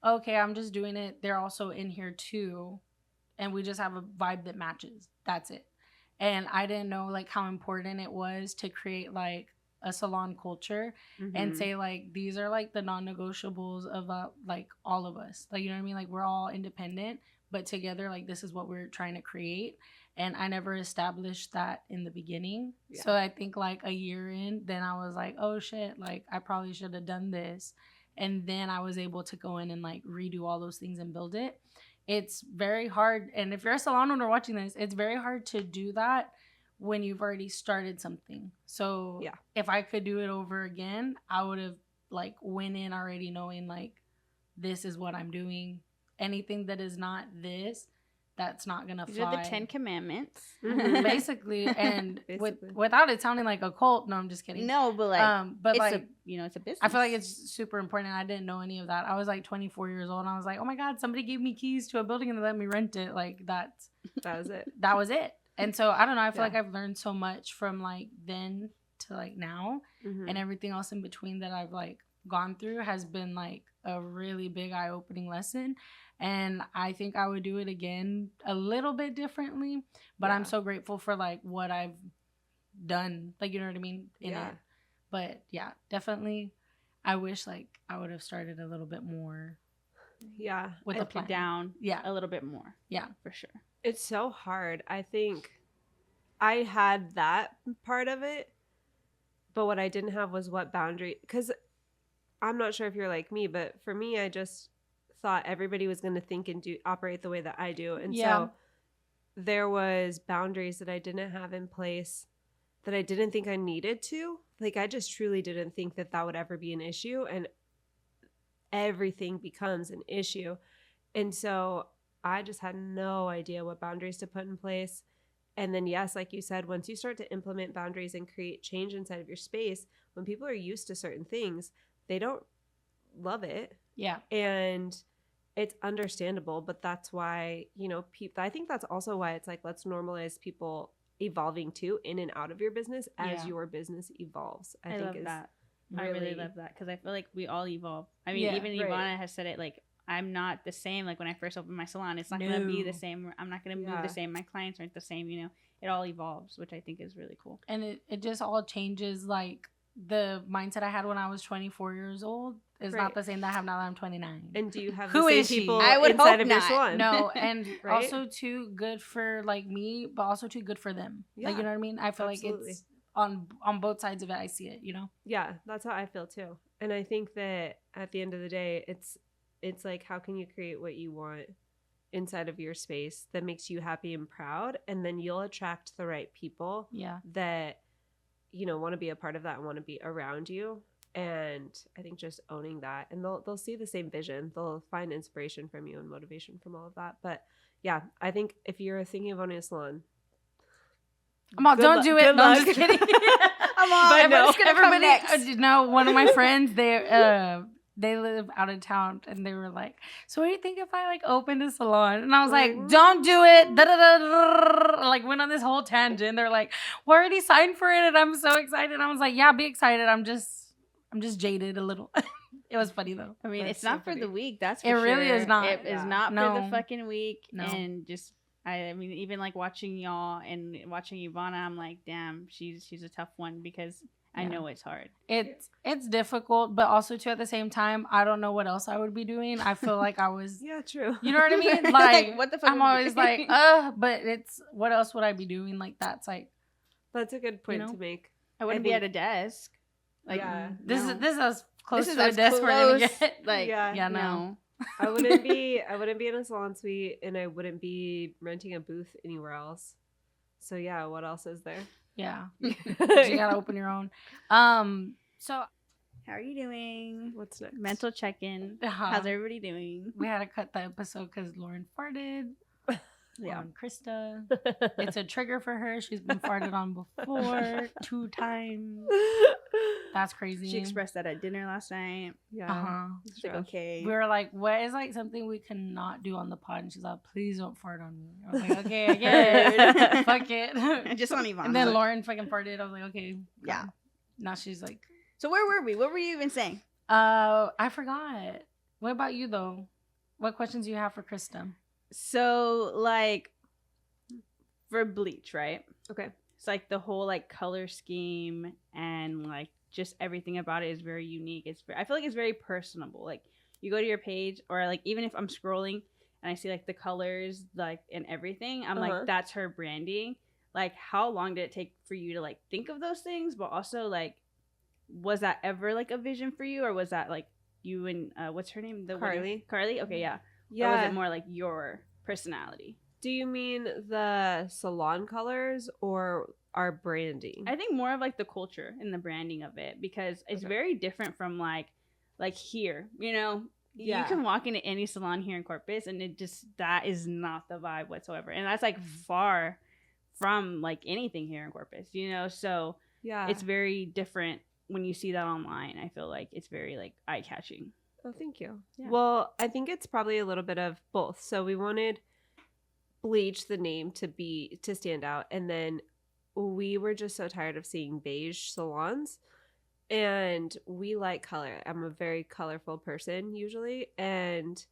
okay, I'm just doing it. They're also in here too. And we just have a vibe that matches. That's it. And I didn't know like how important it was to create like a salon culture and say like, these are like the non-negotiables of like all of us. Like, you know what I mean? Like, we're all independent, but together, like, this is what we're trying to create. And I never established that in the beginning. Yeah. So I think like a year in, then I was like, oh shit, like I probably should have done this. And then I was able to go in and like redo all those things and build it. It's very hard. And if you're a salon owner watching this, it's very hard to do that when you've already started something. So if I could do it over again, I would have like went in already knowing like, this is what I'm doing. Anything that is not this, that's not gonna These fly. are the 10 Commandments. Basically, and Basically. without it sounding like a cult. No, I'm just kidding. No, but like, but it's like, it's a business. I feel like it's super important. I didn't know any of that. I was like 24 years old, and I was like, oh my god, somebody gave me keys to a building and they let me rent it. Like that was it. That was it. And so I don't know. I feel like I've learned so much from like then to like now, and everything else in between that I've like gone through has been like a really big eye-opening lesson. And I think I would do it again a little bit differently, but I'm so grateful for like what I've done, like, you know what I mean, in it. But yeah, definitely I wish like I would have started a little bit more with a plan down a little bit more, for sure. It's so hard. I think I had that part of it, but what I didn't have was what boundary, because I'm not sure if you're like me, but for me, I just thought everybody was going to think and operate the way that I do. And so there was boundaries that I didn't have in place that I didn't think I needed to. Like, I just truly didn't think that would ever be an issue, and everything becomes an issue. And so I just had no idea what boundaries to put in place. And then, yes, like you said, once you start to implement boundaries and create change inside of your space, when people are used to certain things, they don't love it. Yeah. And it's understandable, but that's why, I think that's also why it's like, let's normalize people evolving too, in and out of your business as your business evolves. I think love that. Really... I really love that, because I feel like we all evolve. I mean, even Evana has said it, like, I'm not the same. Like, when I first opened my salon, it's not going to be the same. I'm not going to move the same. My clients aren't the same, It all evolves, which I think is really cool. And it just all changes, like, the mindset I had when I was 24 years old is not the same that I have now that I'm 29. And do you have the same people inside of your salon? No, and also too good for like me, but also too good for them. Like, you know what I mean? I feel like it's on both sides of it. I see it, Yeah, that's how I feel too. And I think that at the end of the day, it's like, how can you create what you want inside of your space that makes you happy and proud, and then you'll attract the right people that want to be a part of that and want to be around you. And I think just owning that, and they'll see the same vision, they'll find inspiration from you and motivation from all of that. But yeah, I think if you're thinking of owning a salon, don't do it. No, I'm just kidding. I'm on. But everybody, one of my friends, they live out of town, and they were like, so what do you think if I like opened a salon? And I was like, don't do it. Like, went on this whole tangent. They're like, we already signed for it, and I'm so excited. And I was like, yeah, be excited. I'm just jaded a little. It was funny though. I mean, it's not for the week. That's for it sure. Really is not. It is not for the fucking week. No. And just, I mean, even like watching y'all and watching Evana, I'm like, damn, she's a tough one, because I know it's hard. It's difficult, but also too at the same time, I don't know what else I would be doing. I feel like I was true. You know what I mean? Like, what the fuck? I'm always like, but it's, what else would I be doing? Like, that's a good point to make. I wouldn't be at a desk. Like, this is as close to a desk we're gonna get. Like, no. I wouldn't be in a salon suite, and I wouldn't be renting a booth anywhere else. So yeah, what else is there? Yeah. You gotta open your own. So how are you doing? What's next? Mental check-in. How's everybody doing? We had to cut the episode because Lauren farted. On Krista. It's a trigger for her. She's been farted on before 2 times. That's crazy. She expressed that at dinner last night. Yeah. She's like, okay. We were like, what is like something we cannot do on the pod? And she's like, please don't fart on me. I was like, okay, I get it. Fuck it. Just on Evana. And then Lauren fucking farted. I was like, okay. Yeah. Now she's like. So where were we? What were you even saying? I forgot. What about you though? What questions do you have for Krista? So, like, for Bleach, right? Okay. It's like the whole like color scheme and like just everything about it is very unique. I feel like it's very personable. Like, you go to your page, or like even if I'm scrolling and I see like the colors like and everything, I'm like, that's her branding. Like, how long did it take for you to like think of those things? But also, like, was that ever like a vision for you, or was that like you and what's her name? Carly. Carly? Okay, yeah. Yeah. Or was it more like your personality? Do you mean the salon colors or our branding? I think more of like the culture and the branding of it, because it's very different from like here, You can walk into any salon here in Corpus, and that is not the vibe whatsoever. And that's like far from like anything here in Corpus, you know? So it's very different when you see that online. I feel like it's very like eye catching. Oh, thank you. Yeah. Well, I think it's probably a little bit of both. So we wanted Bleach, the name, to stand out, and then we were just so tired of seeing beige salons, and we like color. I'm a very colorful person usually, and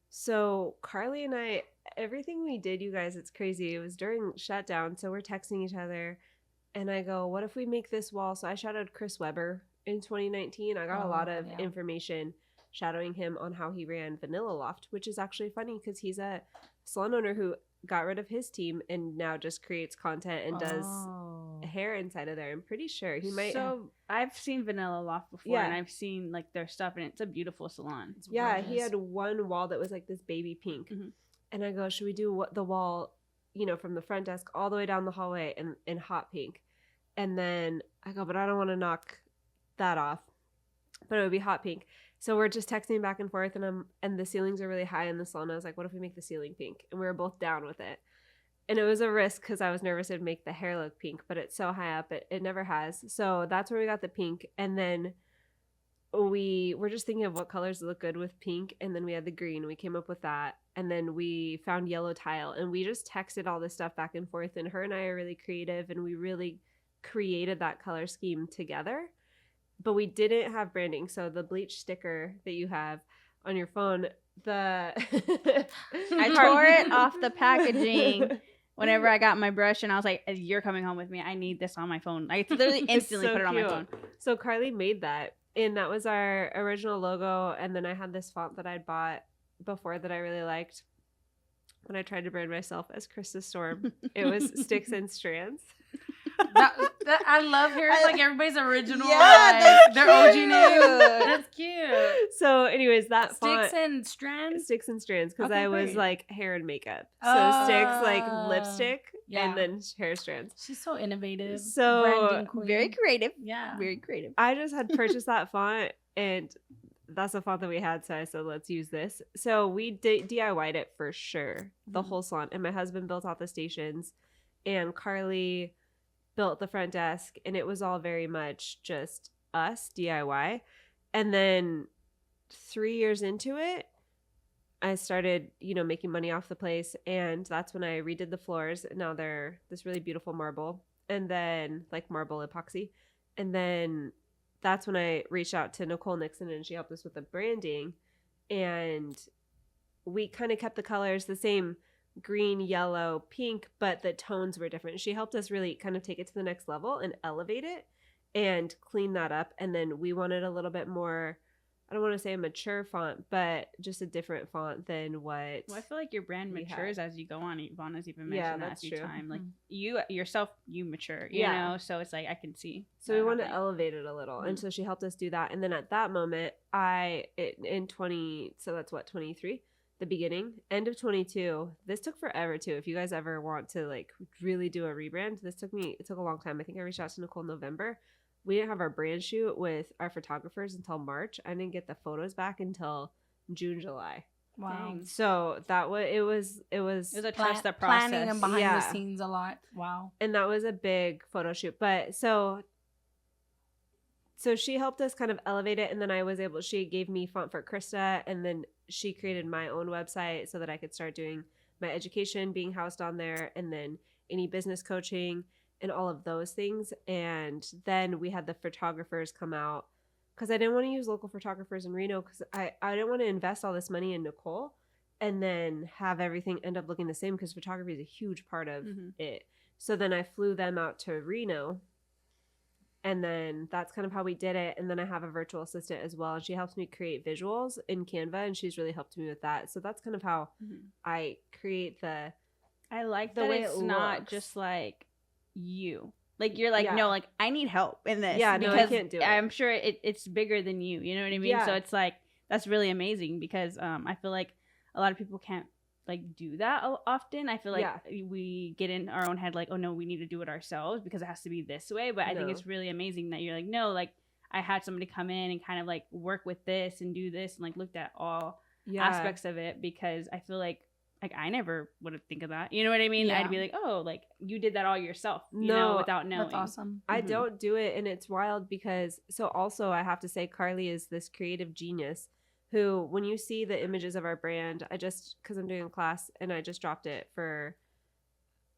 so Carly and I, everything we did, you guys, it's crazy. It was during shutdown, so we're texting each other, and I go, what if we make this wall? So I shadowed Chris Webber in 2019. I got a lot of information shadowing him on how he ran Vanilla Loft, which is actually funny because he's a salon owner who got rid of his team and now just creates content and does hair inside of there. I'm pretty sure he might. So I've seen Vanilla Loft before, and I've seen like their stuff, and it's a beautiful salon. He had one wall that was like this baby pink, and I go, should we do the wall, you know, from the front desk all the way down the hallway in hot pink? And then I go, but I don't want to knock that off, but it would be hot pink. So we're just texting back and forth, and the ceilings are really high in the salon. I was like, what if we make the ceiling pink? And we were both down with it. And it was a risk because I was nervous it'd make the hair look pink, but it's so high up, it never has. So that's where we got the pink. And then we were just thinking of what colors look good with pink. And then we had the green. We came up with that. And then we found yellow tile. And we just texted all this stuff back and forth. And her and I are really creative, and we really created that color scheme together. But we didn't have branding. So the Bleach sticker that you have on your phone, I tore it off the packaging whenever I got my brush, and I was like, you're coming home with me. I need this on my phone. I literally instantly put it on my phone. So Carly made that, and that was our original logo. And then I had this font that I'd bought before that I really liked when I tried to brand myself as Krista Storm. It was Sticks and Strands. That I love hearing like everybody's original, their OG name. That's cute. So, anyways, that Sticks and Strands, because I was like hair and makeup. So Sticks like lipstick, and then hair strands. She's so innovative. So very creative. Yeah, very creative. I just had purchased that font, and that's the font that we had. So I said, let's use this. So we DIY'd it for sure, the whole salon, and my husband built out the stations, and Carly built the front desk, and it was all very much just us DIY. And then 3 years into it, I started, making money off the place, and that's when I redid the floors. Now they're this really beautiful marble, and then like marble epoxy. And then that's when I reached out to Nicole Nixon, and she helped us with the branding, and we kind of kept the colors the same, green, yellow, pink, but the tones were different. She helped us really kind of take it to the next level and elevate it and clean that up. And then we wanted a little bit more, I don't want to say a mature font, but just a different font than what. Well, I feel like your brand matures as you go on. Ivana's even mentioned that a few times. Like you mature, you know? So it's like, I can see. So we wanted to elevate it a little. And so she helped us do that. And then at that moment, so that's what, 23? The beginning, end of 22. This took forever too. If you guys ever want to like really do a rebrand, it took a long time. I think I reached out to Nicole in November. We didn't have our brand shoot with our photographers until March. I didn't get the photos back until June, July. Wow. Dang. So it was a trust the process. Planning and behind the scenes a lot. Wow. And that was a big photo shoot. But so she helped us kind of elevate it, and then she gave me font for Krista, and then she created my own website so that I could start doing my education being housed on there, and then any business coaching and all of those things. And then we had the photographers come out because I didn't want to use local photographers in Reno because I didn't want to invest all this money in Nicole and then have everything end up looking the same because photography is a huge part of it. So then I flew them out to Reno. And then that's kind of how we did it. And then I have a virtual assistant as well. And she helps me create visuals in Canva. And she's really helped me with that. So that's kind of how I create I like that it's not just like you. Like you're like, no, like I need help in this. Yeah, no, I can't do it. I'm sure it's bigger than you. You know what I mean? Yeah. So it's like, that's really amazing because I feel like a lot of people can't like do that often. I feel like we get in our own head like, oh no, we need to do it ourselves because it has to be this way. But I think it's really amazing that you're like, no, like I had somebody come in and kind of like work with this and do this and like looked at all aspects of it, because I feel like I never would think of that. You know what I mean? Yeah. I'd be like, oh, like you did that all yourself, you know, without knowing. That's awesome. I don't do it, and it's wild because also I have to say Carly is this creative genius who, when you see the images of our brand, because I'm doing a class and I just dropped it for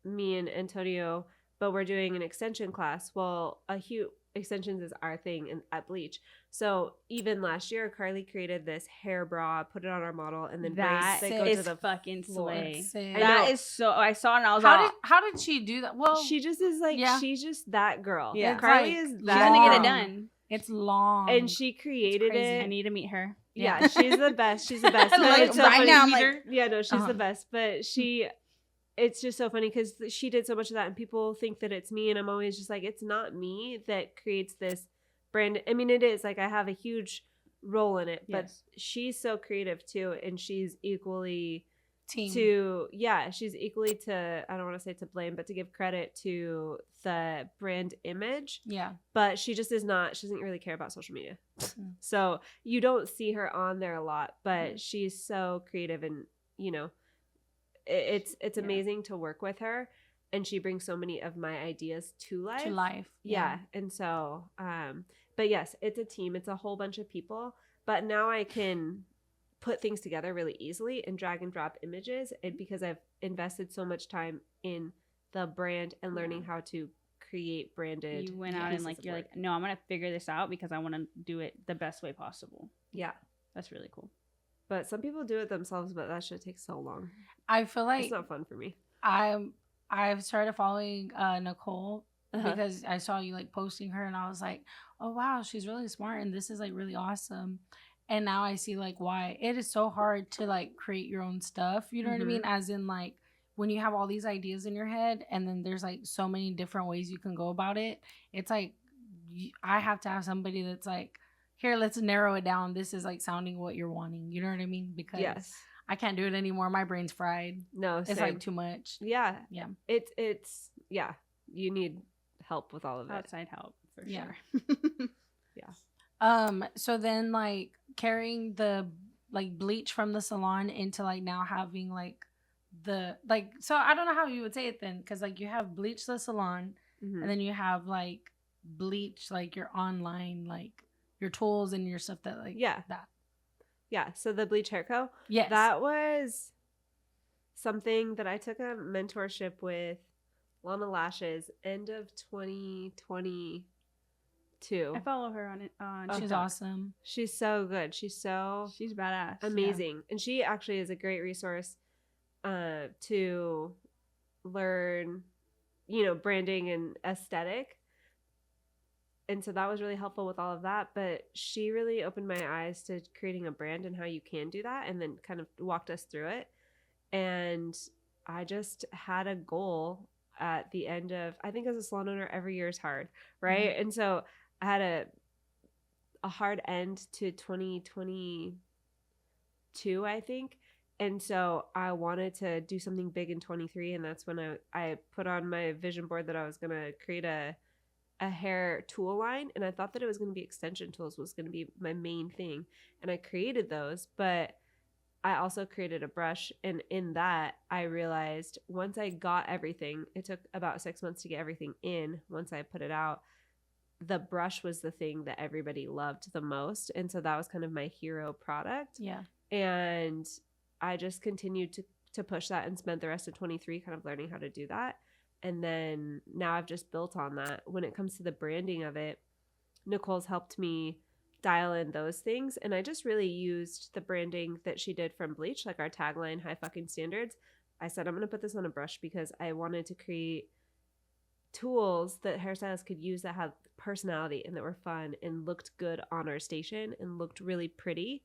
me and Antonio, but we're doing an extension class. Well, extensions is our thing at Bleach. So even last year, Carly created this hair bra, put it on our model, and then that braids that go is to the fucking floor. slay. I That know. is so. I saw it and I was like, How did she do that? Well, She just is she's just that girl. Yeah. Carly Like, is she's that gonna get it girl. done. it's long. And she created crazy. I it. need to meet her. Yeah, she's the best. She's the best. Like, But it's so right funny. now, I'm like, Yeah, no, she's Uh-huh. the best. But it's just so funny because she did so much of that, and people think that it's me, and I'm always just like, it's not me that creates this brand. I mean, it is like I have a huge role in it, but Yes. she's so creative too, and she's equally team. she's equally to, I don't want to say to blame, but to give credit to the brand image. Yeah. But she just is not, she doesn't really care about social media. Mm. So you don't see her on there a lot, but she's so creative, and you know, it's amazing to work with her, and she brings so many of my ideas to life. Yeah. And so but yes, it's a team, it's a whole bunch of people, but now I can put things together really easily and drag and drop images, and because I've invested so much time in the brand and learning how to create branded You went out and like you're like, no, I'm gonna figure this out because I want to do it the best way possible. Yeah. That's really cool. But some people do it themselves, but that shit takes so long. I feel like It's not fun for me. I've started following Nicole because I saw you like posting her, and I was like, oh wow, she's really smart, and this is like really awesome. And now I see like why it is so hard to like create your own stuff. You know what I mean? As in like when you have all these ideas in your head, and then there's like so many different ways you can go about it. It's like I have to have somebody that's like, here, let's narrow it down. This is like sounding what you're wanting. You know what I mean? Because Yes. I can't do it anymore. My brain's fried. No, It's like too much. Yeah. Yeah. It's yeah. You need help with all of it. Outside help for Yeah. sure. So then like carrying the like bleach from the salon into like now having like the like, so I don't know how you would say it then, because like you have bleach the salon, and then you have like bleach like your online like your tools and your stuff that like that. Yeah. So the Bleach Hair Co. Yes. That was something that I took a mentorship with Lana Lashes end of 2022. I follow her on it. She's TikTok. awesome. She's so good. She's badass. amazing. And she actually is a great resource to learn, you know, branding and aesthetic. And so that was really helpful with all of that. But she really opened my eyes to creating a brand and how you can do that, and then kind of walked us through it. And I just had a goal at the end of, I think as a salon owner, every year is hard, right? Mm-hmm. And so I had a hard end to 2022, I think. And so I wanted to do something big in 23. And that's when I put on my vision board that I was going to create a hair tool line. And I thought that it was going to be extension tools was going to be my main thing. And I created those, but I also created a brush. And in that, I realized once I got everything, it took about 6 months to get everything in. Once I put it out, the brush was the thing that everybody loved the most. And so that was kind of my hero product. Yeah. And I just continued to push that and spent the rest of 23 kind of learning how to do that. And then now I've just built on that. When it comes to the branding of it, Nicole's helped me dial in those things. And I just really used the branding that she did from Bleach, like our tagline, high fucking standards. I said, I'm going to put this on a brush because I wanted to create tools that hairstylists could use that had personality and that were fun and looked good on our station and looked really pretty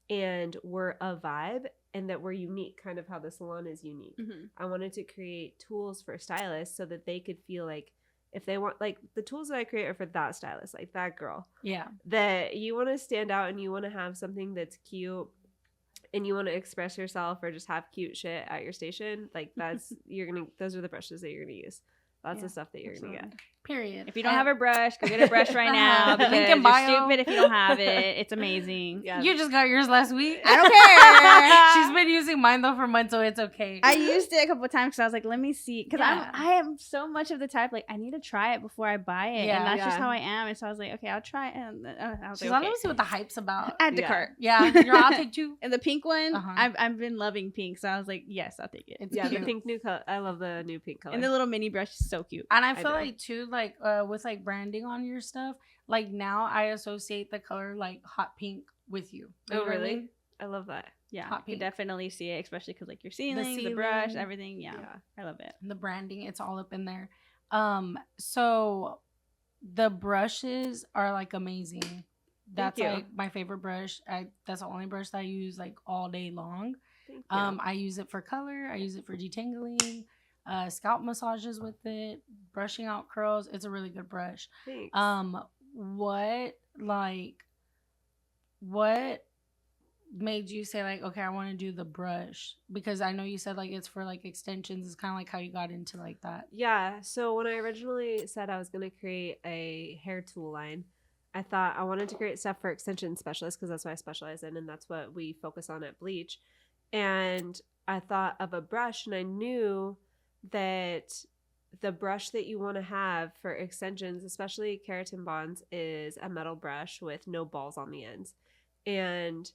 and were a vibe and that were unique, kind of how the salon is unique. Mm-hmm. I wanted to create tools for stylists so that they could feel like if they want, like the tools that I create are for that stylist, like that girl. Yeah. That you want to stand out and you want to have something that's cute and you want to express yourself or just have cute shit at your station. Like that's, those are the brushes that you're going to use. That's the stuff that you're going to get. Period. If you don't have a brush, go get a brush right now because Link in you're bio. stupid if you don't have it. It's amazing. Yeah. You just got yours last week. I don't care. She's been using mine though for months, so it's okay. I used it a couple of times because I was like, let me see. Because Yeah. I am so much of the type, like, I need to try it before I buy it. Yeah. And that's just Yeah. how I am. And so I was like, okay, I'll try it. And I was She's like, like, okay. let me see what the hype's about. Add to Yeah. cart. Yeah, I'll take 2. And the pink one, Uh-huh. I've been loving pink. So I was like, yes, I'll take it. It's Yeah, cute. the pink new color. I love the new pink color. And the little mini brush is so cute. And I I feel know. like too, like with like branding on your stuff, like now I associate the color like hot pink with you. You know Oh, what I really? mean? I love that. Yeah, Hot you pink. can definitely see it, especially because like your ceiling, the brush, everything. Yeah, I love it. The branding, it's all up in there. So the brushes are like amazing. That's you. like my favorite brush. That's the only brush that I use like all day long. Thank you. I use it for color. I use it for detangling, scalp massages with it, brushing out curls. It's a really good brush. Thanks. What made you say like, okay, I want to do the brush? Because I know you said like it's for like extensions. It's kind of like how you got into like that. Yeah, so when I originally said I was going to create a hair tool line, I thought I wanted to create stuff for extension specialists because that's what I specialize in and that's what we focus on at Bleach. And I thought of a brush and I knew that the brush that you want to have for extensions, especially keratin bonds, is a metal brush with no balls on the ends. And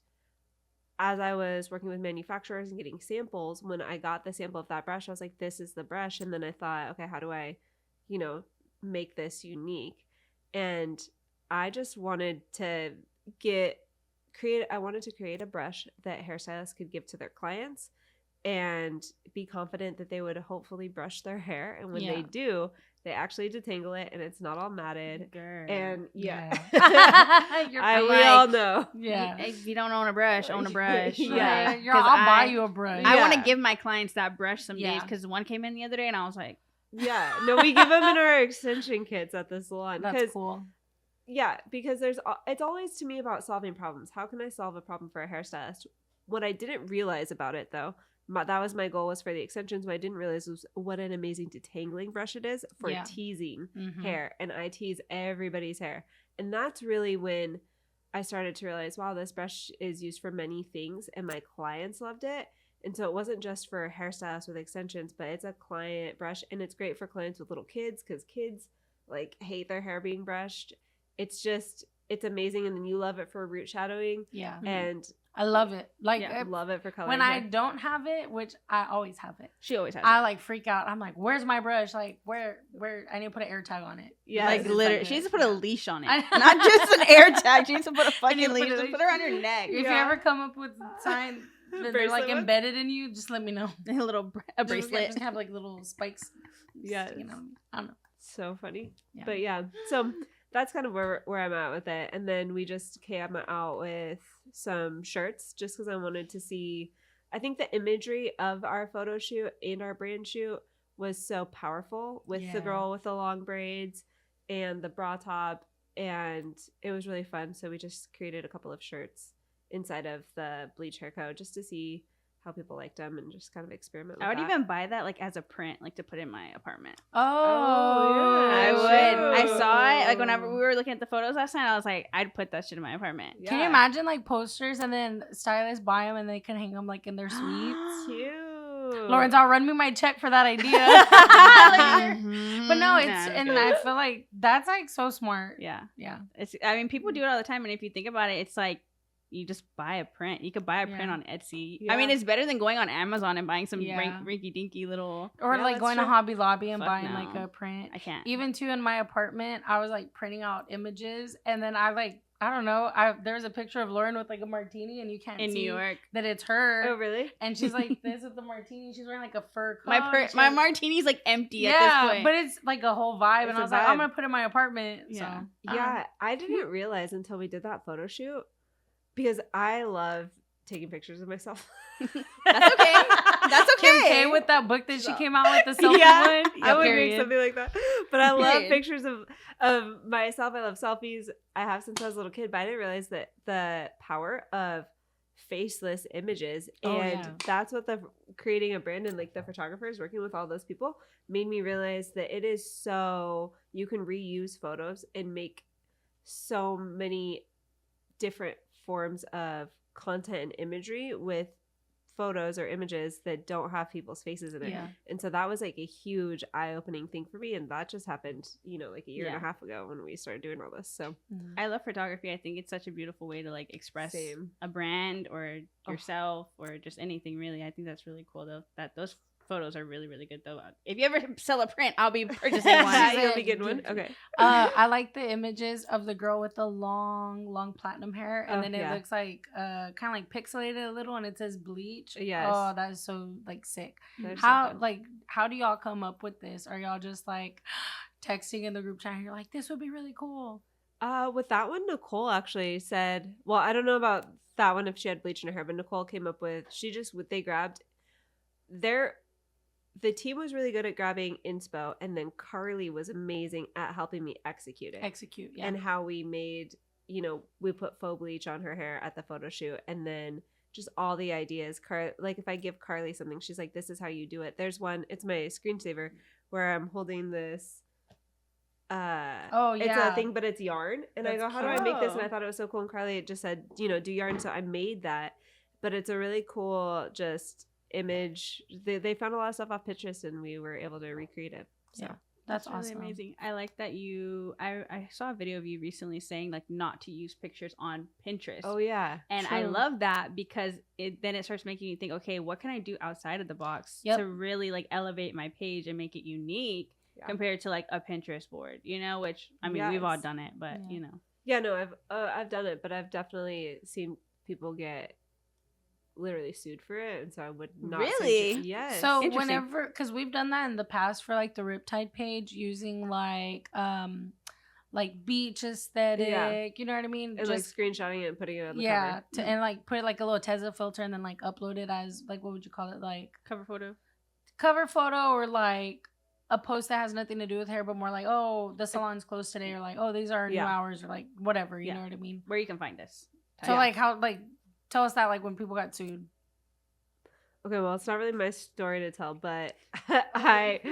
as I was working with manufacturers and getting samples, when I got the sample of that brush, I was like, this is the brush. And then I thought, okay, how do I, make this unique? And I just wanted to create a brush that hairstylists could give to their clients and be confident that they would hopefully brush their hair. And when they do, they actually detangle it and it's not all matted. Girl. And yeah. You're we all know. Yeah. If you don't own a brush, own a brush. Yeah. Like, I'll buy you a brush. I want to Yeah. give my clients that brush some days Yeah. because one came in the other day and I was like, Yeah. No, we give them in our extension kits at the salon. That's cool. Yeah, because it's always to me about solving problems. How can I solve a problem for a hairstylist? What I didn't realize about it, though, that was my goal was for the extensions. What I didn't realize was what an amazing detangling brush it is for teasing hair. And I tease everybody's hair. And that's really when I started to realize, wow, this brush is used for many things. And my clients loved it. And so it wasn't just for hairstylists with extensions, but it's a client brush. And it's great for clients with little kids because kids like hate their hair being brushed. It's amazing. And then you love it for root shadowing. Yeah. And I love it. Like, I love it for color. when I don't have it, which I always have it, she always has I it. like freak out. I'm like, where's my brush? Like, where I need to put an air tag on it. Yeah, Like it's literally, like she needs to this. put a leach on it, I- not just an air tag. She needs to put a need fucking to put leash. a Just leash. put her on your neck. If you ever come up with a sign that they're like Bracelet one? embedded in you, just let me know. A little bracelet. Just have like little spikes. Yes. sticking out. I don't know. So funny. Yeah. But yeah, so that's kind of where I'm at with it. And then we just came out with some shirts just because I wanted to see. I think the imagery of our photo shoot and our brand shoot was so powerful with the Yeah. girl with the long braids and the bra top. And it was really fun. So we just created a couple of shirts inside of the Bleach Hair Co. just to see how people liked them and just kind of experiment with I would that. even buy that like as a print, like to put in my apartment. Oh, yeah, I true. would. I saw it like whenever we were looking at the photos last night. I was like, I'd put that shit in my apartment. Can you imagine like posters and then stylists buy them and they can hang them like in their suites? Cute. Lawrence, I'll run me my check for that idea. Mhm. But no, it's Nah. and I feel like that's like so smart. Yeah. Yeah. I mean, people do it all the time, and if you think about it, it's like you just buy a print. You could buy a print Yeah. on Etsy. Yeah. I mean, it's better than going on Amazon and buying some Yeah. rinky dinky little. Or Yeah, like that's going to true. Hobby Lobby and Fuck buying no. like a print. I can't. Even too in my apartment, I was like printing out images and then I don't know, there's a picture of Lauren with like a martini and you can't in see New York. that it's her. Oh, really? And she's like this with the martini. She's wearing like a fur coat. My martini's like empty at this Yeah, point. but it's like a whole vibe. It's And a I was like, I'm vibe. gonna put it in my apartment. Yeah. So, Yeah, I didn't realize until we did that photo shoot because I love taking pictures of myself. That's okay. That's Kim okay. K with that book that she So- came out with, the selfie Yeah, one. I would period. make something like that. But I love Period. pictures of myself. I love selfies. I have since I was a little kid, but I didn't realize that the power of faceless images. Oh, And yeah. that's what creating a brand and like the photographers working with all those people made me realize that it is so, you can reuse photos and make so many different forms of content and imagery with photos or images that don't have people's faces in it. Yeah. And so that was like a huge eye-opening thing for me, and that just happened, you know, like a year and a half ago when we started doing all this. So I love photography. I think it's such a beautiful way to like express a brand or yourself or just anything really. I think that's really cool though, that those photos are really, really good though. If you ever sell a print, I'll be purchasing one. You'll be getting one. Okay. I like the images of the girl with the long platinum hair, and then it looks like kind of like pixelated a little, and it says Bleach. Yes. Oh, that is so like sick. They're How so like how do y'all come up with this? Are y'all just like texting in the group chat? And you're like, this would be really cool. With that one, Nicole actually said, well, I don't know about that one if she had bleach in her hair, but Nicole came up with, they grabbed the team was really good at grabbing inspo, and then Carly was amazing at helping me execute it. Yeah. And how we made, you know, we put faux bleach on her hair at the photo shoot, and then just all the ideas. Like if I give Carly something, she's like, this is how you do it. There's one, it's my screensaver where I'm holding this it's a thing, but it's yarn, and I go, how do I make this? And I thought it was so cool, and Carly just said, you know, do yarn. So I made that, but it's a really cool just image. They found a lot of stuff off Pinterest, and we were able to recreate it. So that's really awesome. Amazing. I like that I saw a video of you recently saying like not to use pictures on Pinterest. Oh yeah. And true. I love that because then it starts making you think, okay, what can I do outside of the box to really like elevate my page and make it unique compared to like a Pinterest board, you know, which I mean, we've all done it, but you know. Yeah, no, I've done it, but I've definitely seen people get literally sued for it, and so I would not. Really? Yes. So whenever, because we've done that in the past for like the Riptide page, using like beach aesthetic, you know what I mean? And just like screenshotting it and putting it on the cover. And like put like a little Tesla filter and then like upload it as like, what would you call it? Like cover photo, or like a post that has nothing to do with hair, but more like, oh, the salon's closed today, or like, oh, these are new hours, or like whatever, you know what I mean? Where you can find us. So like how like. Tell us that, like, when people got sued. Okay, well, it's not really my story to tell, but but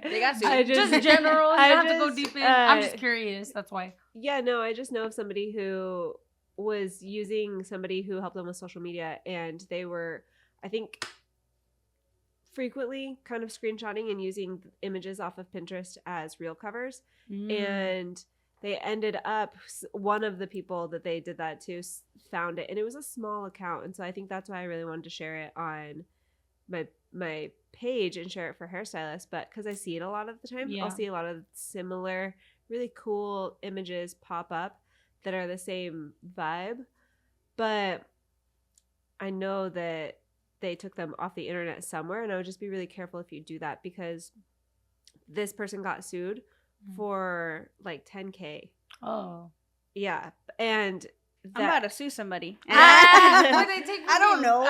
they got sued. Just general. You don't have to go deep in. I'm just curious. That's why. Yeah, no, I just know of somebody who was using somebody who helped them with social media, and they were, I think, frequently kind of screenshotting and using images off of Pinterest as reel covers, and they ended up, one of the people that they did that to found it, and it was a small account, and so I think that's why I really wanted to share it on my page and share it for hairstylists. But because I see it a lot of the time, I'll see a lot of similar really cool images pop up that are the same vibe, but I know that they took them off the internet somewhere, and I would just be really careful if you do that, because this person got sued for like $10,000. Oh. Yeah. And I'm about to sue somebody. What they take? I don't know.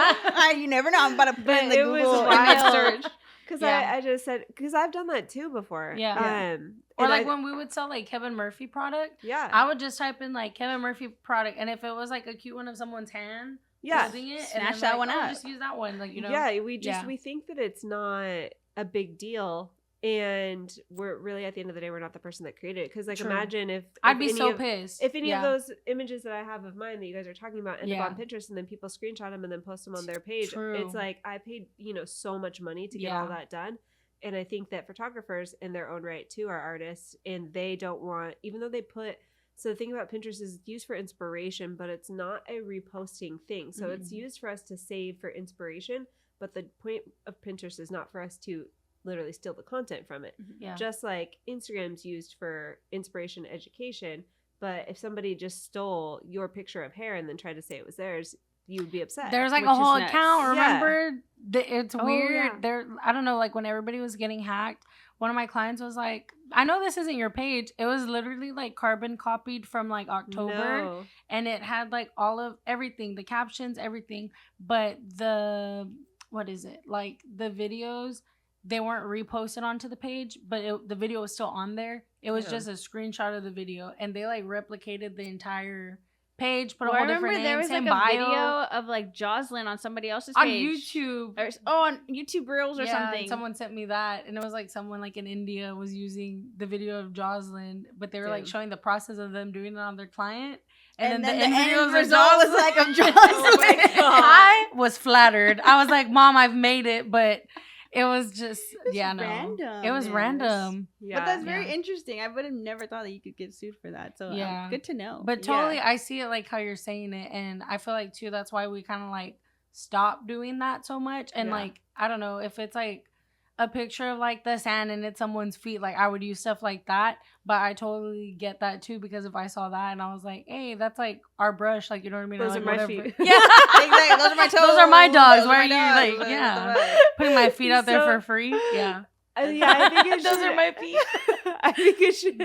You never know. I'm about to put in the Google image search. Because I just said, because I've done that too before. Yeah. Or like when we would sell like Kevin Murphy product. Yeah. I would just type in like Kevin Murphy product, and if it was like a cute one of someone's hand holding it, snatch that one up. Just use that one, like, you know. Yeah. We think that it's not a big deal. And we're really, at the end of the day, we're not the person that created it. Because, like, imagine if I'd be so pissed. If any of those images that I have of mine that you guys are talking about end up on Pinterest, and then people screenshot them and then post them on their page. It's like, I paid, so much money to get all that done. And I think that photographers in their own right, too, are artists. And they don't want, even though they put, so the thing about Pinterest is it's used for inspiration, but it's not a reposting thing. So it's used for us to save for inspiration. But the point of Pinterest is not for us to literally steal the content from it. Just like Instagram's used for inspiration, education, but if somebody just stole your picture of hair and then tried to say it was theirs, you would be upset. There's like a whole account, remember? It's weird. I don't know, like when everybody was getting hacked, one of my clients was like, I know this isn't your page. It was literally like carbon copied from like October, and it had like all of everything, the captions, everything, but what is it? Like the videos, they weren't reposted onto the page, but the video was still on there. It was just a screenshot of the video, and they like replicated the entire page, put a whole different name, there was same like a bio. video of like Jocelyn on somebody else's On page. YouTube. On YouTube Reels or something. And someone sent me that, and it was like someone like in India was using the video of Jocelyn, but they were like showing the process of them doing it on their client. And then the end video was like of Jocelyn. Oh my God. I was flattered. I was like, Mom, I've made it, but it was just random. It was random. Yeah. But that's very interesting. I would have never thought that you could get sued for that. So good to know. But totally, I see it like how you're saying it, and I feel like too that's why we kind of like stop doing that so much. And like I don't know if it's like a picture of like the sand and it's someone's feet, like I would use stuff like that. But I totally get that too, because if I saw that and I was like, hey, that's like our brush, like, you know what I mean? Those like, are my whatever. feet. Yeah, exactly. Those are my toes. Those are my dogs. Those Why are are my you dogs. like putting my feet out there for free? Yeah. I think it Those should, are my feet. I think it should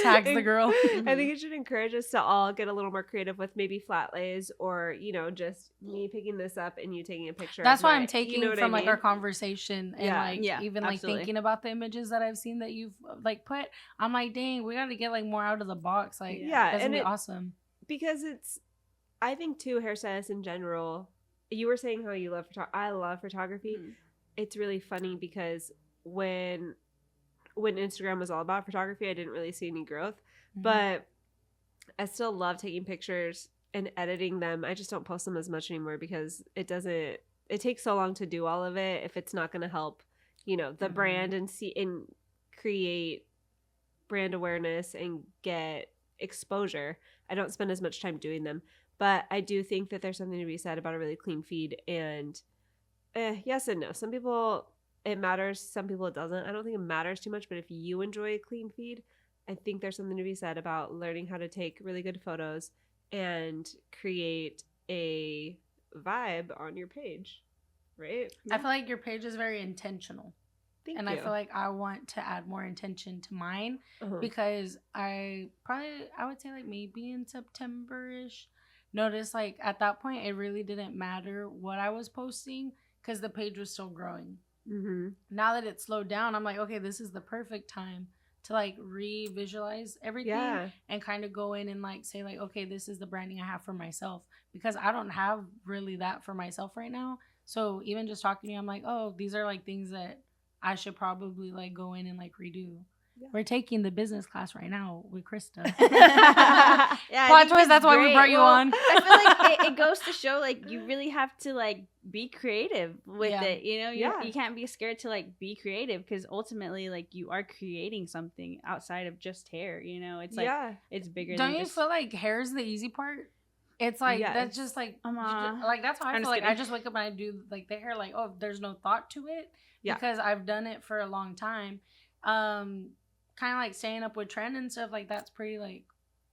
Tags the girl. I think it should encourage us to all get a little more creative with maybe flat lays, or just me picking this up and you taking a picture. That's of why it. I'm taking from like our conversation and even like thinking about the images that I've seen that you've like put. I'm like, dang, we got to get like more out of the box. Like, that's gonna be awesome. Because I think too, hairstylists in general. You were saying how you love I love photography. Mm. It's really funny because when Instagram was all about photography, I didn't really see any growth, but I still love taking pictures and editing them. I just don't post them as much anymore because it takes so long to do all of it if it's not going to help, the brand and create brand awareness and get exposure. I don't spend as much time doing them, but I do think that there's something to be said about a really clean feed, and yes and no. Some people it matters, some people it doesn't. I don't think it matters too much, but if you enjoy a clean feed, I think there's something to be said about learning how to take really good photos and create a vibe on your page, right? I feel like your page is very intentional. Thank you. I feel like I want to add more intention to mine because I would say like maybe in September-ish noticed like at that point it really didn't matter what I was posting because the page was still growing. Mm-hmm. Now that it's slowed down, I'm like, okay, this is the perfect time to like re-visualize everything and kind of go in and like say like, okay, this is the branding I have for myself, because I don't have really that for myself right now. So even just talking to you, I'm like, oh, these are like things that I should probably like go in and like redo. Yeah. We're taking the business class right now with Krista. Plot twist, that's why we brought you on. I feel like it goes to show like you really have to like be creative with it. You can't be scared to like be creative, because ultimately like you are creating something outside of just hair. It's like it's bigger. Don't you feel like hair is the easy part? It's like that's just like like that's how I feel like. I just wake up and I do like the hair, like, oh, there's no thought to it because I've done it for a long time. Kind of like staying up with trend and stuff, like that's pretty like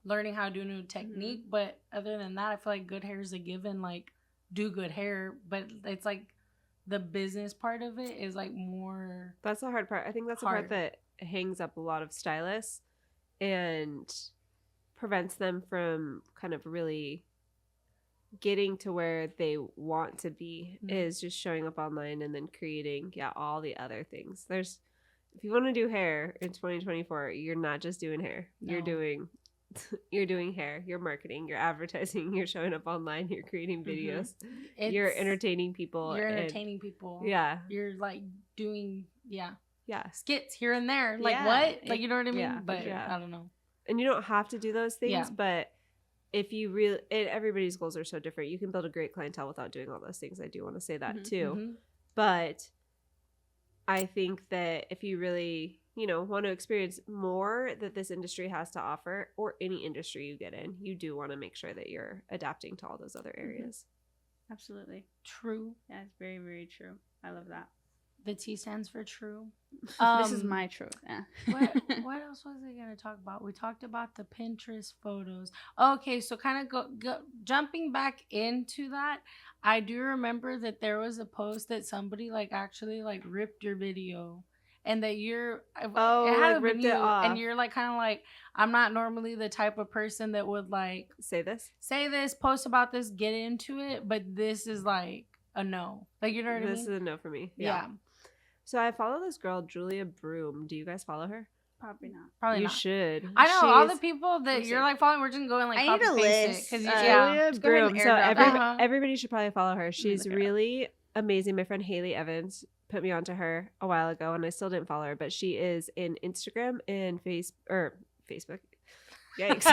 learning how to do a new technique. But other than that, I feel like good hair is a given, like do good hair, but it's like the business part of it is like more. That's the hard part. I think that's the part that hangs up a lot of stylists and prevents them from kind of really getting to where they want to be, is just showing up online and then creating all the other things. If you want to do hair in 2024, you're not just doing hair. No. You're doing hair, you're marketing, you're advertising, you're showing up online, you're creating videos, you're entertaining people. Yeah. You're like doing, skits here and there. Like what? Like, you know what I mean? Yeah, but I don't know. And you don't have to do those things, but if you really, everybody's goals are so different. You can build a great clientele without doing all those things. I do want to say that too. But I think that if you really, want to experience more that this industry has to offer, or any industry you get in, you do want to make sure that you're adapting to all those other areas. Absolutely. True. Yeah, it's very, very true. I love that. The T stands for true. This is my truth. Yeah. What else was I going to talk about? We talked about the Pinterest photos. Okay, so kind of jumping back into that, I do remember that there was a post that somebody like actually like ripped your video, and that it had ripped it off, and you're like kind of like, I'm not normally the type of person that would like say this, post about this, get into it, but this is like a no. Like, you know what I mean? This is a no for me. Yeah. So I follow this girl, Julia Broom. Do you guys follow her? Probably not. Probably You not. should. I know all the people that you're like following. We're just going like I copy need a paste list. because Julia Just go ahead and Broom. So airdrop it. everybody should probably follow her. She's look her up. really amazing. My friend Haley Evans put me onto her a while ago, and I still didn't follow her, but she is in Instagram and Facebook. Yikes.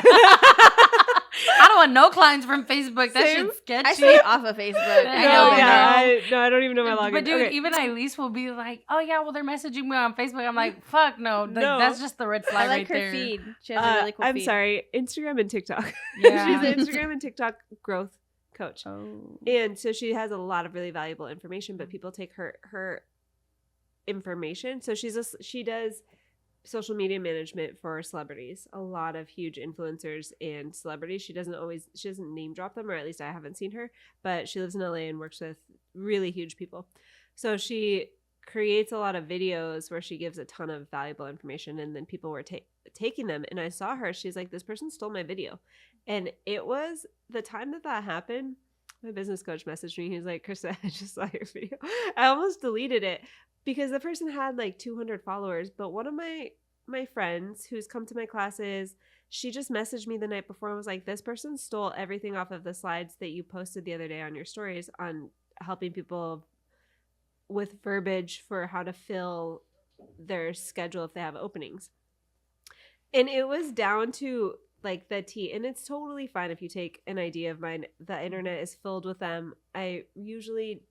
I don't want no clients from Facebook. That Same. shit's sketchy. I stay off of Facebook. I know. I don't even know my login. But dude, Okay. even Ilyse will be like, "Oh yeah, well they're messaging me on Facebook." I'm like, "Fuck no, No. that's just the red I flag like right her there." feed. She has a really cool I'm feed. sorry, Instagram and TikTok. Yeah. She's an Instagram and TikTok growth coach. Oh. And so she has a lot of really valuable information, but people take her information. So she does social media management for celebrities, a lot of huge influencers and celebrities. She doesn't name drop them, or at least I haven't seen her, but she lives in LA and works with really huge people. So she creates a lot of videos where she gives a ton of valuable information, and then people were taking them. And I saw her, she's like, this person stole my video. And it was the time that happened. My business coach messaged me. He was like, Krista, I just saw your video. I almost deleted it because the person had like 200 followers. But one of my friends who's come to my classes, she just messaged me the night before and was like, this person stole everything off of the slides that you posted the other day on your stories on helping people with verbiage for how to fill their schedule if they have openings. And it was down to like the T, and it's totally fine if you take an idea of mine. The internet is filled with them. I usually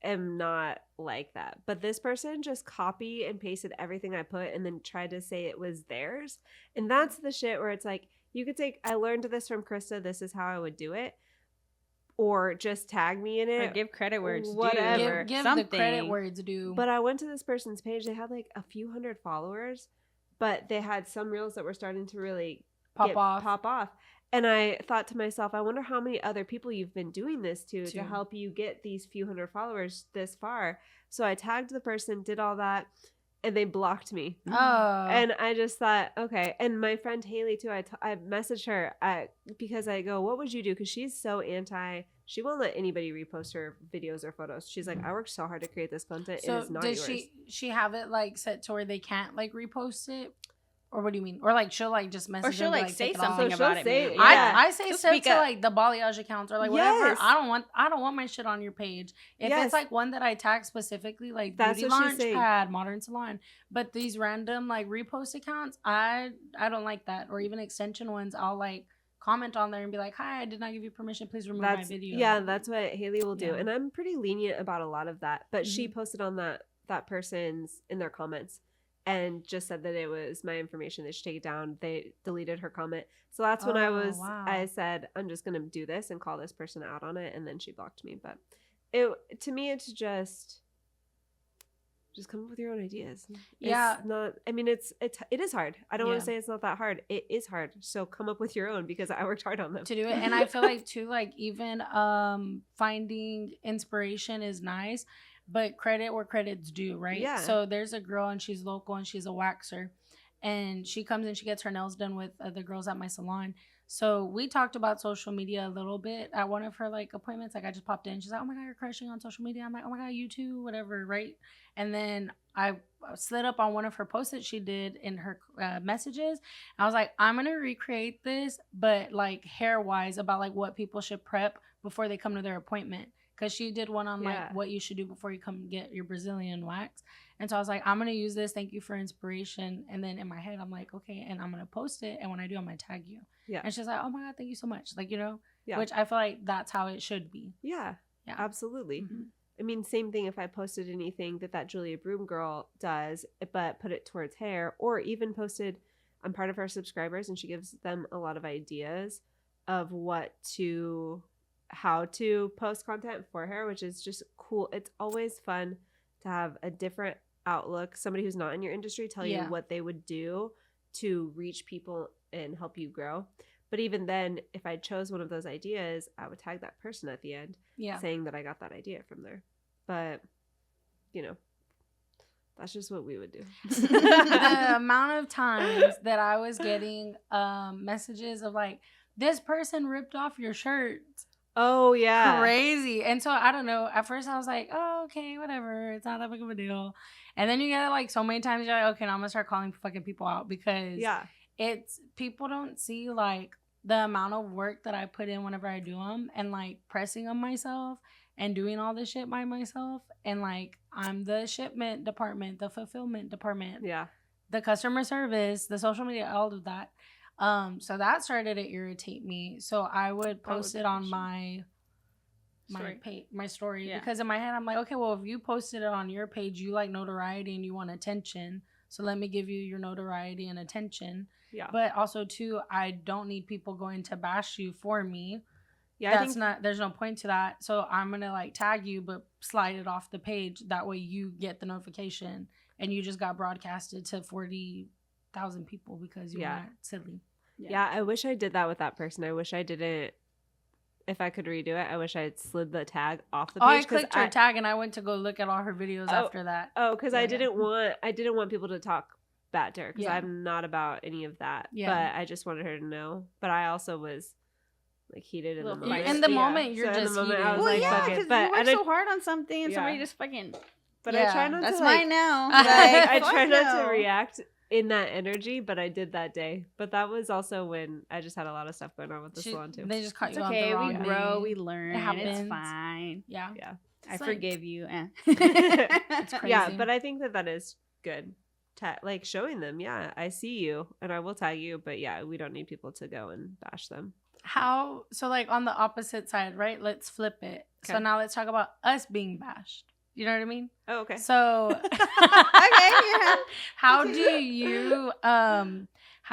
am not like that, but this person just copy and pasted everything I put and then tried to say it was theirs. And that's the shit where it's like, you could take, I learned this from Krista, this is how I would do it, or just tag me in it, Or give credit where it's whatever. due. Give Something. the credit where it's due. But I went to this person's page, they had like a few hundred followers, but they had some reels that were starting to really pop off. And I thought to myself, I wonder how many other people you've been doing this to help you get these few hundred followers this far. So I tagged the person, did all that, and they blocked me. Oh. And I just thought, okay. And my friend Haley too, I messaged her because I go, what would you do? Because she's so she won't let anybody repost her videos or photos. She's like, I worked so hard to create this content. So it is not does yours. she have it like set to where they can't like repost it? Or what do you mean? Or like she'll like just message Or she'll them, like say take it off? something So about she'll it. say- Maybe. yeah. I say She'll set speak to up. like the balayage accounts or like whatever. Yes. I don't want my shit on your page. If Yes. it's like one that I tag specifically, like That's Beauty what she's saying. Launchpad, Modern Salon, but these random like repost accounts, I don't like that. Or even extension ones, I'll like comment on there and be like, hi, I did not give you permission. Please remove my video. Yeah, that's what Haley will do. Yeah. And I'm pretty lenient about a lot of that. But she posted on that person's in their comments and just said that it was my information. They should take it down. They deleted her comment. So that's when I said, I'm just going to do this and call this person out on it. And then she blocked me. But to me, it's just come up with your own ideas. Yeah. It's not, I mean, it is hard. I don't want Yeah. to say it's not that hard. It is hard. So come up with your own because I worked hard on them. To do it. And I feel like too, like even finding inspiration is nice, but credit where credit's due, right? Yeah. So there's a girl and she's local and she's a waxer, and she comes and she gets her nails done with the girls at my salon. So we talked about social media a little bit at one of her like appointments. Like I just popped in. She's like, oh my God, you're crushing on social media. I'm like, oh my God, you too, whatever, right? And then I slid up on one of her posts that she did in her messages. I was like, I'm going to recreate this, but like hair wise about like what people should prep before they come to their appointment. Because she did one on like what you should do before you come get your Brazilian wax. And so I was like, I'm going to use this. Thank you for inspiration. And then in my head, I'm like, okay, and I'm going to post it. And when I do, I'm going to tag you. Yeah. And she's like, oh my God, thank you so much. Like, you know, Yeah. which I feel like that's how it should be. Yeah. Yeah. Absolutely. Mm-hmm. I mean, same thing if I posted anything that Julia Broom girl does, but put it towards hair, or even posted, I'm part of her subscribers and she gives them a lot of ideas of how to post content for hair, which is just cool. It's always fun to have a different outlook, somebody who's not in your industry tell you what they would do to reach people and help you grow. But even then, if I chose one of those ideas, I would tag that person at the end saying that I got that idea from there. But, you know, that's just what we would do. The amount of times that I was getting messages of like, this person ripped off your shirt. Oh, yeah. Crazy. And so I don't know. At first I was like, oh, okay, whatever. It's not that big of a deal. And then you get it like so many times, you're like, okay, now I'm gonna start calling fucking people out because it's people don't see like the amount of work that I put in whenever I do them and like pressing on myself and doing all this shit by myself. And like I'm the shipment department, the fulfillment department, the customer service, the social media, all of that. So that started to irritate me. So I would post it on my story because in my head I'm like, okay, well, if you posted it on your page, you like notoriety and you want attention. So let me give you your notoriety and attention. Yeah. But also too, I don't need people going to bash you for me. Yeah, there's no point to that. So I'm gonna like tag you, but slide it off the page. That way you get the notification and you just got broadcasted to 40,000 people because you were silly. Yeah, I wish I did that with that person. I wish I didn't. If I could redo it, I wish I had slid the tag off the page. Oh, I clicked her tag and I went to go look at all her videos after that. Oh, because I didn't want people to talk bad to her because I'm not about any of that. Yeah. But I just wanted her to know. But I also was like heated in the moment. In the moment, you're just heated. I was like, fuck it. But you work so hard on something and somebody just fucking. But I try not to. That's mine now. I try not to react in that energy, but I did that day. But that was also when I just had a lot of stuff going on with the salon too. They just caught you on the wrong day. We grow, we learn. It's fine. Yeah. I forgive you. It's crazy. Yeah, but I think that is good. Like showing them, I see you and I will tag you, but we don't need people to go and bash them. So like on the opposite side, right? Let's flip it. Okay. So now let's talk about us being bashed. You know what I mean? Oh, okay. So okay, how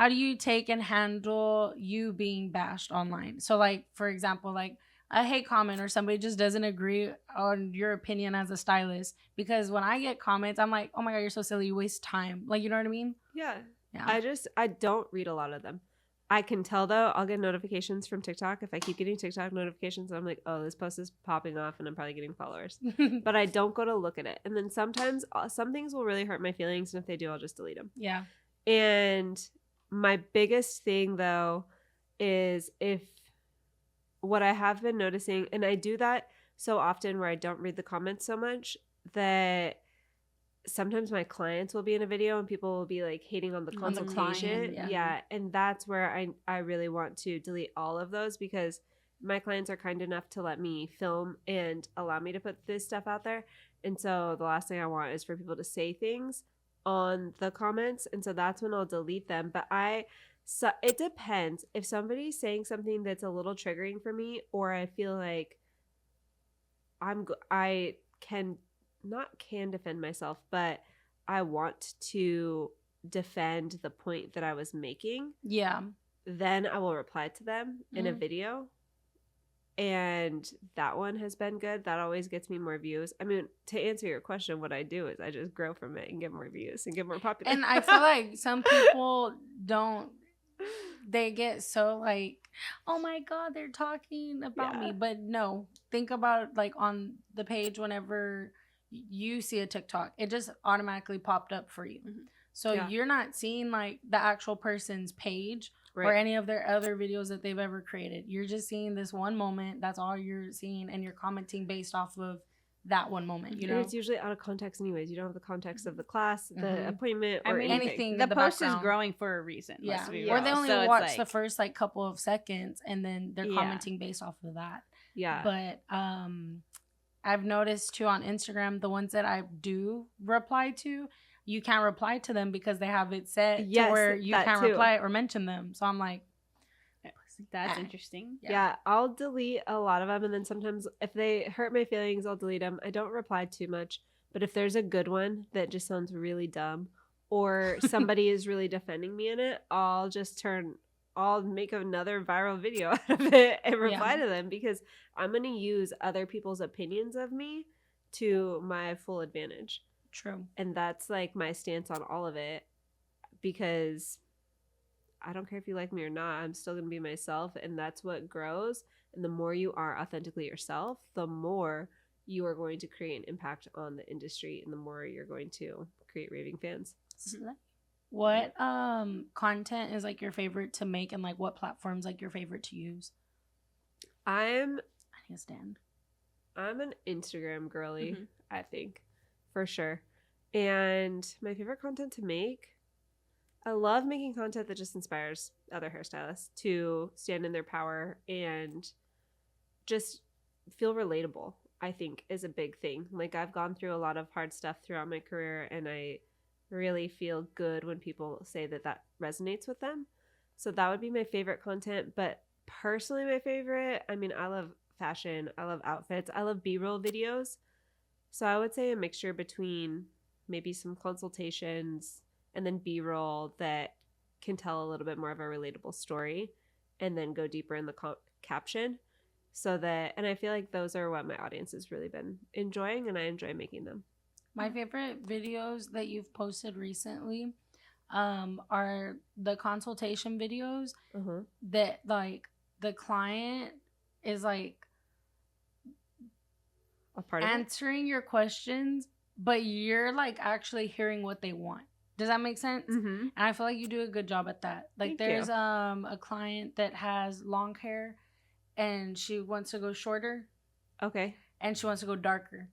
do you take and handle you being bashed online? So like, for example, like a hate comment or somebody just doesn't agree on your opinion as a stylist, because when I get comments, I'm like, oh my God, you're so silly. You waste time. Like, you know what I mean? Yeah. I don't read a lot of them. I can tell though, I'll get notifications from TikTok. If I keep getting TikTok notifications, I'm like, oh, this post is popping off and I'm probably getting followers. But I don't go to look at it. And then sometimes some things will really hurt my feelings. And if they do, I'll just delete them. Yeah. And my biggest thing though is what I have been noticing, and I do that so often where I don't read the comments so much, that sometimes my clients will be in a video and people will be like hating on the consultation. Yeah. And that's where I really want to delete all of those, because my clients are kind enough to let me film and allow me to put this stuff out there. And so the last thing I want is for people to say things on the comments. And so that's when I'll delete them. But so it depends. If somebody's saying something that's a little triggering for me, or I feel like I can defend myself, but I want to defend the point that I was making. Yeah. Then I will reply to them in a video. And that one has been good. That always gets me more views. I mean, to answer your question, what I do is I just grow from it and get more views and get more popular. And I feel like some people they get so like, oh my God, they're talking about me. But no, think about like on the page whenever you see a TikTok, it just automatically popped up for you. Mm-hmm. So you're not seeing like the actual person's page or any of their other videos that they've ever created. You're just seeing this one moment. That's all you're seeing, and you're commenting based off of that one moment. You know, and it's usually out of context anyways. You don't have the context of the class, the appointment, or anything. The post is growing for a reason. Yeah. Or they only watch the first like couple of seconds, and then they're commenting based off of that. Yeah. But I've noticed too on Instagram, the ones that I do reply to, you can't reply to them because they have it set to where you can't reply or mention them. So I'm like, that's interesting. Yeah, I'll delete a lot of them. And then sometimes if they hurt my feelings, I'll delete them. I don't reply too much. But if there's a good one that just sounds really dumb, or somebody is really defending me in it, I'll make another viral video out of it and reply to them, because I'm going to use other people's opinions of me to my full advantage. True. And that's like my stance on all of it, because I don't care if you like me or not, I'm still going to be myself, and that's what grows. And the more you are authentically yourself, the more you are going to create an impact on the industry, and the more you're going to create raving fans. What content is like your favorite to make, and like what platforms like your favorite to use? I'm can't stand. I'm an Instagram girly, I think, for sure. And my favorite content to make, I love making content that just inspires other hairstylists to stand in their power and just feel relatable, I think, is a big thing. Like, I've gone through a lot of hard stuff throughout my career, and I really feel good when people say that that resonates with them. So that would be my favorite content. But personally, my favorite, I mean, I love fashion, I love outfits, I love B-roll videos. So I would say a mixture between maybe some consultations and then B-roll that can tell a little bit more of a relatable story and then go deeper in the caption. So that, and I feel like those are what my audience has really been enjoying, and I enjoy making them. My favorite videos that you've posted recently are the consultation videos that, like, the client is, like, a part answering your questions, but you're, like, actually hearing what they want. Does that make sense? And I feel like you do a good job at that. Like, there's a client that has long hair, and she wants to go shorter. Okay. And she wants to go darker,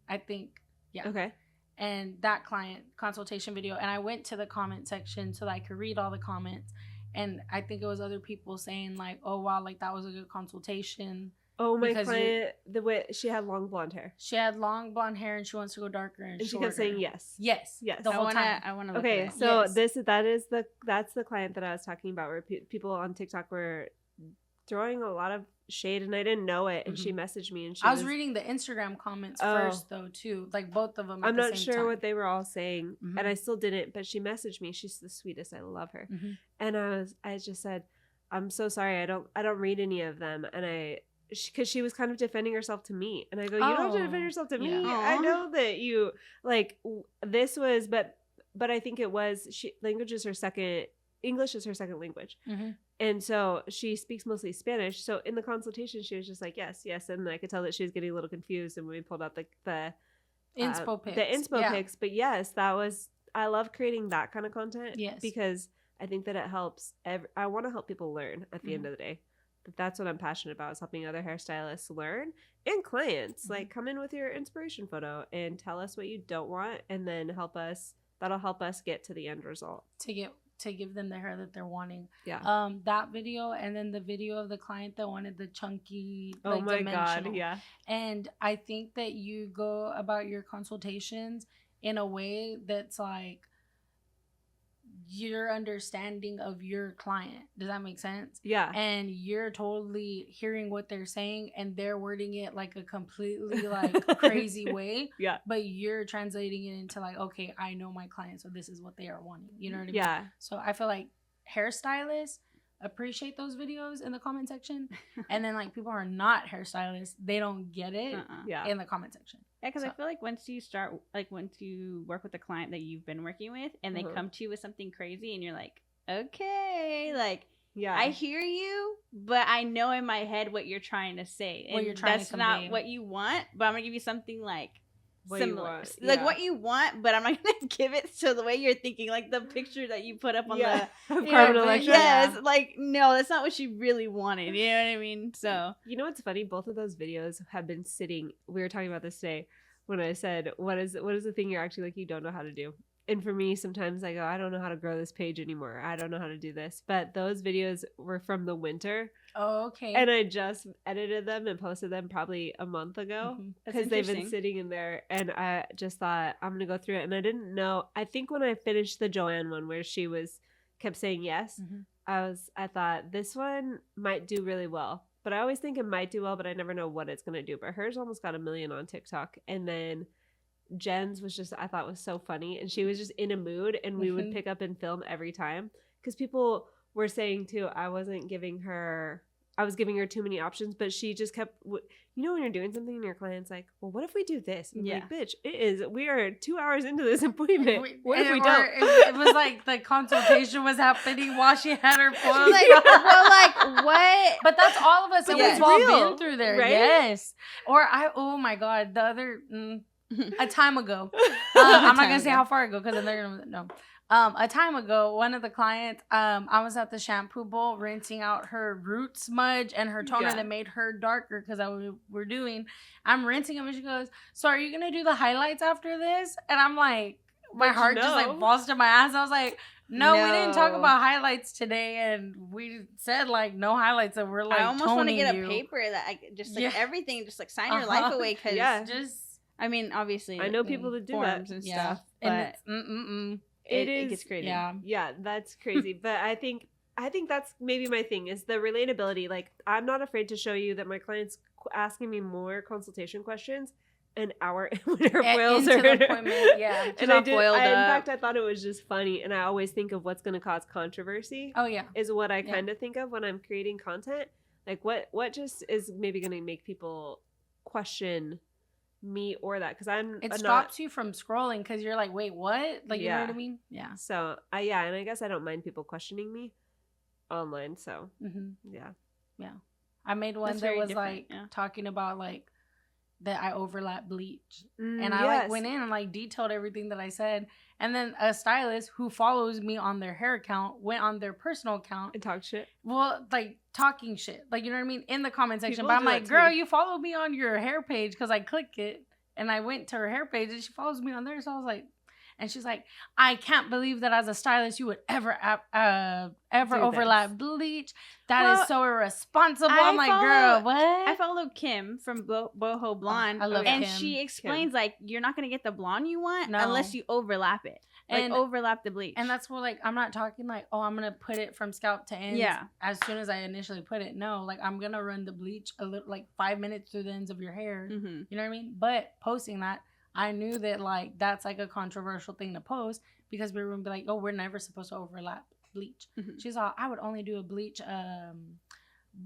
I think. Yeah. Okay. And that client consultation video, and I went to the comment section so that I could read all the comments, and I think it was other people saying, like, oh wow, like, that was a good consultation. Oh, my client, the way she had long blonde hair. She had long blonde hair, and she wants to go darker and shorter. She kept saying yes. Yes. The whole time. I want to look okay, at it. so Yes. that's the client that I was talking about, where people on TikTok were throwing a lot of shade, and I didn't know it, and she messaged me, and I was reading the Instagram comments first, though, too, like both of them at I'm the not same sure time. what they were all saying, and I still didn't, but she messaged me. She's the sweetest. I love her. And I just said, I'm so sorry, I don't read any of them, and because she was kind of defending herself to me, and I go, you don't have to defend yourself to me. I know that you, like, this was, but I think it was, English is her second language. And so she speaks mostly Spanish. So in the consultation, she was just like, yes. And I could tell that she was getting a little confused. And when we pulled out the inspo pics. The inspo pics. But yes, I love creating that kind of content. Yes. Because I think that it helps. I want to help people learn at the end of the day. That's what I'm passionate about, is helping other hairstylists learn, and clients. Like, come in with your inspiration photo and tell us what you don't want, and then that'll help us get to the end result. To give them the hair that they're wanting. Yeah. That video, and then the video of the client that wanted the chunky, like, oh my dimensional. God, yeah. And I think that you go about your consultations in a way that's, like, your understanding of your client. Does that make sense? Yeah. And you're totally hearing what they're saying, and they're wording it like a completely, like, crazy way. Yeah. But you're translating it into, like, okay, I know my client, so this is what they are wanting. You know what I mean? Yeah. So I feel like hairstylists appreciate those videos in the comment section, and then, like, people who are not hairstylists, they don't get it in the comment section. Yeah, because I feel like once you work with a client that you've been working with, and they come to you with something crazy, and you're like, okay, like, I hear you, but I know in my head what you're trying to say, and what you're trying that's to not convey. what you want, but I'm gonna give you something like what similar, you like what you want, but I'm not gonna give it to the way you're thinking, like the picture that you put up on the Carmen Electra. Yes, like, no, that's not what she really wanted. You know what I mean? So, you know what's funny? Both of those videos have been sitting. We were talking about this today when I said, what is the thing you're actually, like, you don't know how to do? And for me, sometimes I go, I don't know how to grow this page anymore. I don't know how to do this. But those videos were from the winter. Oh, okay. And I just edited them and posted them probably a month ago, because they've been sitting in there. And I just thought, I'm going to go through it. And I didn't know. I think when I finished the Joanne one, where she kept saying yes, I thought, this one might do really well. But I always think it might do well, but I never know what it's going to do. But hers almost got 1 million on TikTok. And then Jen's was just, I thought, was so funny. And she was just in a mood, and we would pick up and film every time. Because people were saying, too, I was giving her too many options, but she just kept, you know, when you're doing something and your client's like, well, what if we do this? And I'm like, bitch, we are 2 hours into this appointment. What if we don't? It was like the consultation was happening while she had her phone. like, well, like, what? But that's all of us. And But we've all real, been through there. right? Yes. Or oh my God, the other, a time ago. I'm not going to say how far ago, because then they're going to know. A time ago, one of the clients, I was at the shampoo bowl rinsing out her root smudge and her toner that made her darker because I'm rinsing them, and she goes, "So are you gonna do the highlights after this?" And I'm like, my heart just like falls to my ass. I was like, no, we didn't talk about highlights today, and we said like no highlights, and we're like, I almost want to get a paper that I just like everything, just like sign your life away, because just. I mean, obviously, I know people that do that and stuff, but it gets crazy. Yeah, that's crazy. But I think that's maybe my thing is the relatability. Like, I'm not afraid to show you that my clients asking me more consultation questions an hour when her foils are the appointment. Yeah, and in fact, I thought it was just funny, and I always think of what's going to cause controversy. Oh yeah, is what I kind of think of when I'm creating content. Like, what just is maybe going to make people question me or that, because it stops you from scrolling because you're like, wait, what? Like, you know what I mean? Yeah. So and I guess I don't mind people questioning me online. So yeah. I made one that was like talking about like that I overlap bleach, and I like went in and like detailed everything that I said, and then a stylist who follows me on their hair account went on their personal account and talked shit. Well, like talking shit, like, you know what I mean, in the comment section. People, but I'm like, girl, you follow me on your hair page, because I click it and I went to her hair page and she follows me on there. So I was like, and she's like, I can't believe that as a stylist you would ever overlap bleach. That is so irresponsible. I'm like, girl, what? I follow Kim from Boho Blonde, I love and Kim. she explains like, you're not gonna get the blonde you want unless you overlap it. Like, overlap the bleach. And that's what, like, I'm not talking like, oh, I'm gonna put it from scalp to ends as soon as I initially put it. No, like, I'm gonna run the bleach a little, like 5 minutes through the ends of your hair. You know what I mean? But posting that, I knew that like that's like a controversial thing to post, because we were gonna be like, oh, we're never supposed to overlap bleach. She's all, I would only do a bleach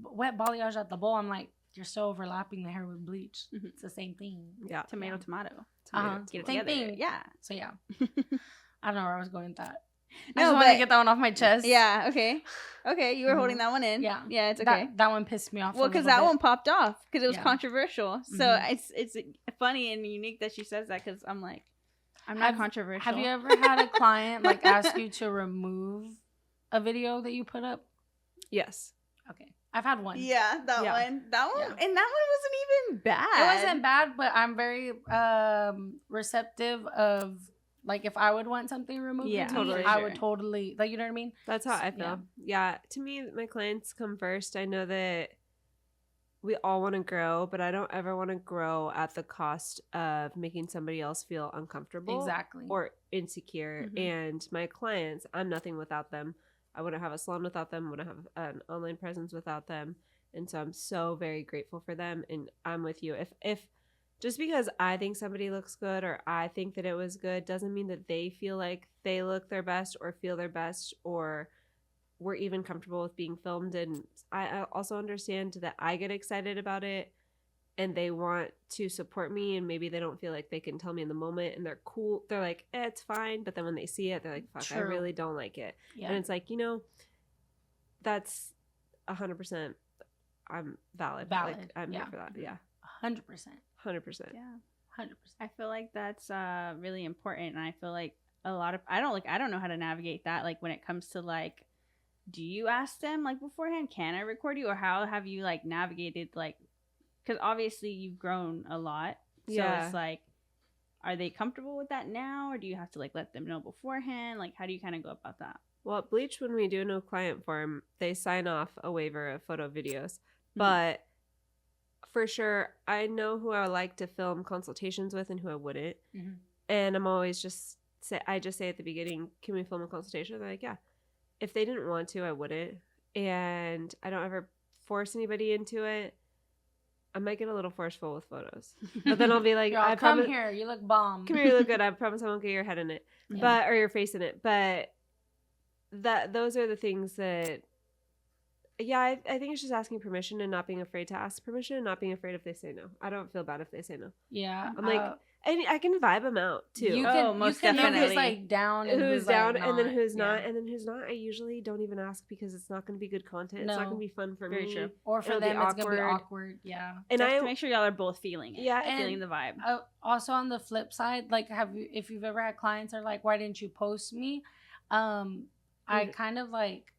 wet balayage at the bowl. I'm like, you're still overlapping the hair with bleach. It's the same thing. Yeah. Tomato. Get it same thing. Yeah. So yeah. I don't know where I was going with that. I just want to get that one off my chest. Yeah, okay. You were holding that one in. Yeah, it's okay. That one pissed me off. Well, because that one popped off because it was controversial. So it's funny and unique that she says that, because I'm like, I'm not controversial. Have you ever had a client like ask you to remove a video that you put up? Yes. Okay. I've had one. Yeah, that one. And that one wasn't even bad. It wasn't bad, but I'm very receptive of, like, if I would want something removed, I would totally, like, you know what I mean? That's how I feel. Yeah. To me, my clients come first. I know that we all want to grow, but I don't ever want to grow at the cost of making somebody else feel uncomfortable. Exactly. Or insecure. And my clients, I'm nothing without them. I wouldn't have a salon without them. Wouldn't have an online presence without them. And so I'm so very grateful for them. And I'm with you. If just because I think somebody looks good or I think that it was good doesn't mean that they feel like they look their best or feel their best or we're even comfortable with being filmed. And I also understand that I get excited about it and they want to support me, and maybe they don't feel like they can tell me in the moment, and they're cool. They're like, it's fine. But then when they see it, they're like, fuck, I really don't like it. Yeah. And it's like, that's 100%. I'm valid. Like, I'm here for that. Yeah. 100%. 100%. Yeah. 100%. I feel like that's really important, and I feel like a lot of I don't know how to navigate that. Like, when it comes to like, do you ask them like beforehand, can I record you, or how have you like navigated, like, because obviously you've grown a lot, so it's like, are they comfortable with that now, or do you have to like let them know beforehand? Like, how do you kind of go about that? Well, at Bleach, when we do no client form, they sign off a waiver of photo videos, but for sure, I know who I would like to film consultations with and who I wouldn't. And I'm always I just say at the beginning, can we film a consultation? They're like, yeah. If they didn't want to, I wouldn't. And I don't ever force anybody into it. I might get a little forceful with photos. But then I'll be like, come here, you look bomb. Come here, you look good. I promise I won't get your head in it. Or your face in it. But those are the things that, I think it's just asking permission and not being afraid to ask permission and not being afraid if they say no. I don't feel bad if they say no. Yeah. I'm like, and I can vibe them out too. You can know who's like down and who's down, like, and then who's not, and then who's not. I usually don't even ask because it's not going to be good content. No. It's not going to be fun for me. Very true. Or for them, it's going to be awkward. Yeah. And I have to make sure y'all are both feeling it. Yeah, feeling the vibe. Also, on the flip side, like, if you've ever had clients are like, why didn't you post me? I kind of like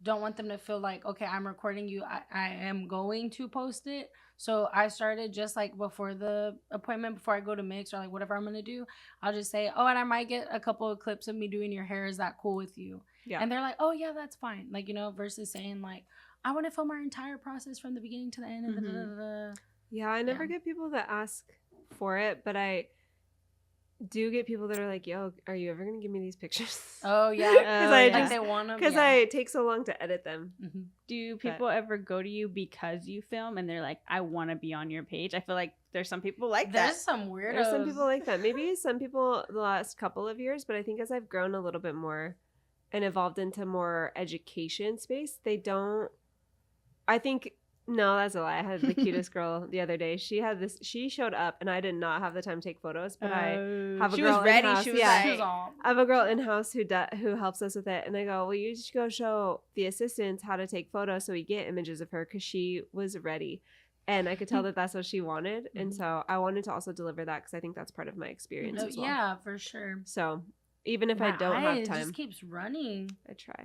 don't want them to feel like, okay, I'm recording you. I am going to post it. So I started just like before the appointment, before I go to mix or like whatever I'm going to do, I'll just say, oh, and I might get a couple of clips of me doing your hair. Is that cool with you? Yeah. And they're like, oh yeah, that's fine. Like, you know, versus saying like, I want to film our entire process from the beginning to the end. And Yeah, I never get people that ask for it, but I do get people that are like, yo, are you ever gonna give me these pictures? Oh yeah, because they want them. Because I take so long to edit them. Mm-hmm. Do people ever go to you because you film and they're like, I want to be on your page? I feel like there's some people like that. There's some weirdos. There's some people like that. Maybe some people the last couple of years, but I think as I've grown a little bit more and evolved into more education space, they don't. I think. No, that's a lie. I had the cutest girl the other day. She showed up, and I did not have the time to take photos. But I have a girl she was ready. in-house. She was like, I have a girl in house who helps us with it. And I go, well, you should go show the assistants how to take photos so we get images of her because she was ready, and I could tell that that's what she wanted. And so I wanted to also deliver that because I think that's part of my experience as well. Yeah, for sure. So even if I don't have time, it just keeps running. I try. I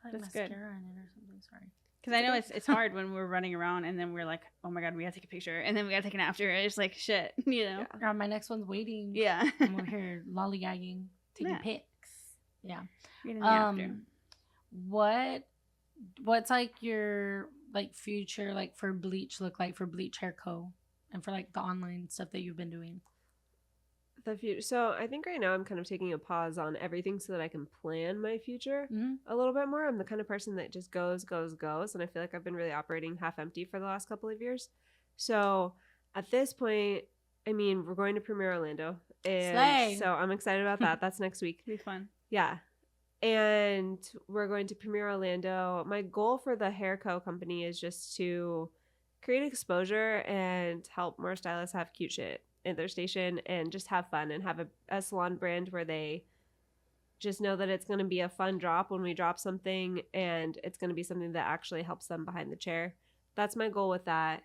like that's good. Mascara in it or something. Sorry. Because I know it's hard when we're running around and then we're like, oh my God, we gotta take a picture. And then we gotta take an after. It's like, shit, you know? Yeah. My next one's waiting. Yeah. And we're here lollygagging, taking pics. Yeah. What's like your like future like for Bleach look like for Bleach Hair Co. and for like the online stuff that you've been doing? The future. So I think right now I'm kind of taking a pause on everything so that I can plan my future a little bit more. I'm the kind of person that just goes. And I feel like I've been really operating half empty for the last couple of years. So at this point, I mean, we're going to premiere Orlando. And Slay. So I'm excited about that. That's next week. It'll be fun. Yeah. And we're going to premiere Orlando. My goal for the Hair Co. company is just to create exposure and help more stylists have cute shit in their station and just have fun and have a salon brand where they just know that it's going to be a fun drop when we drop something and it's going to be something that actually helps them behind the chair. That's my goal with that.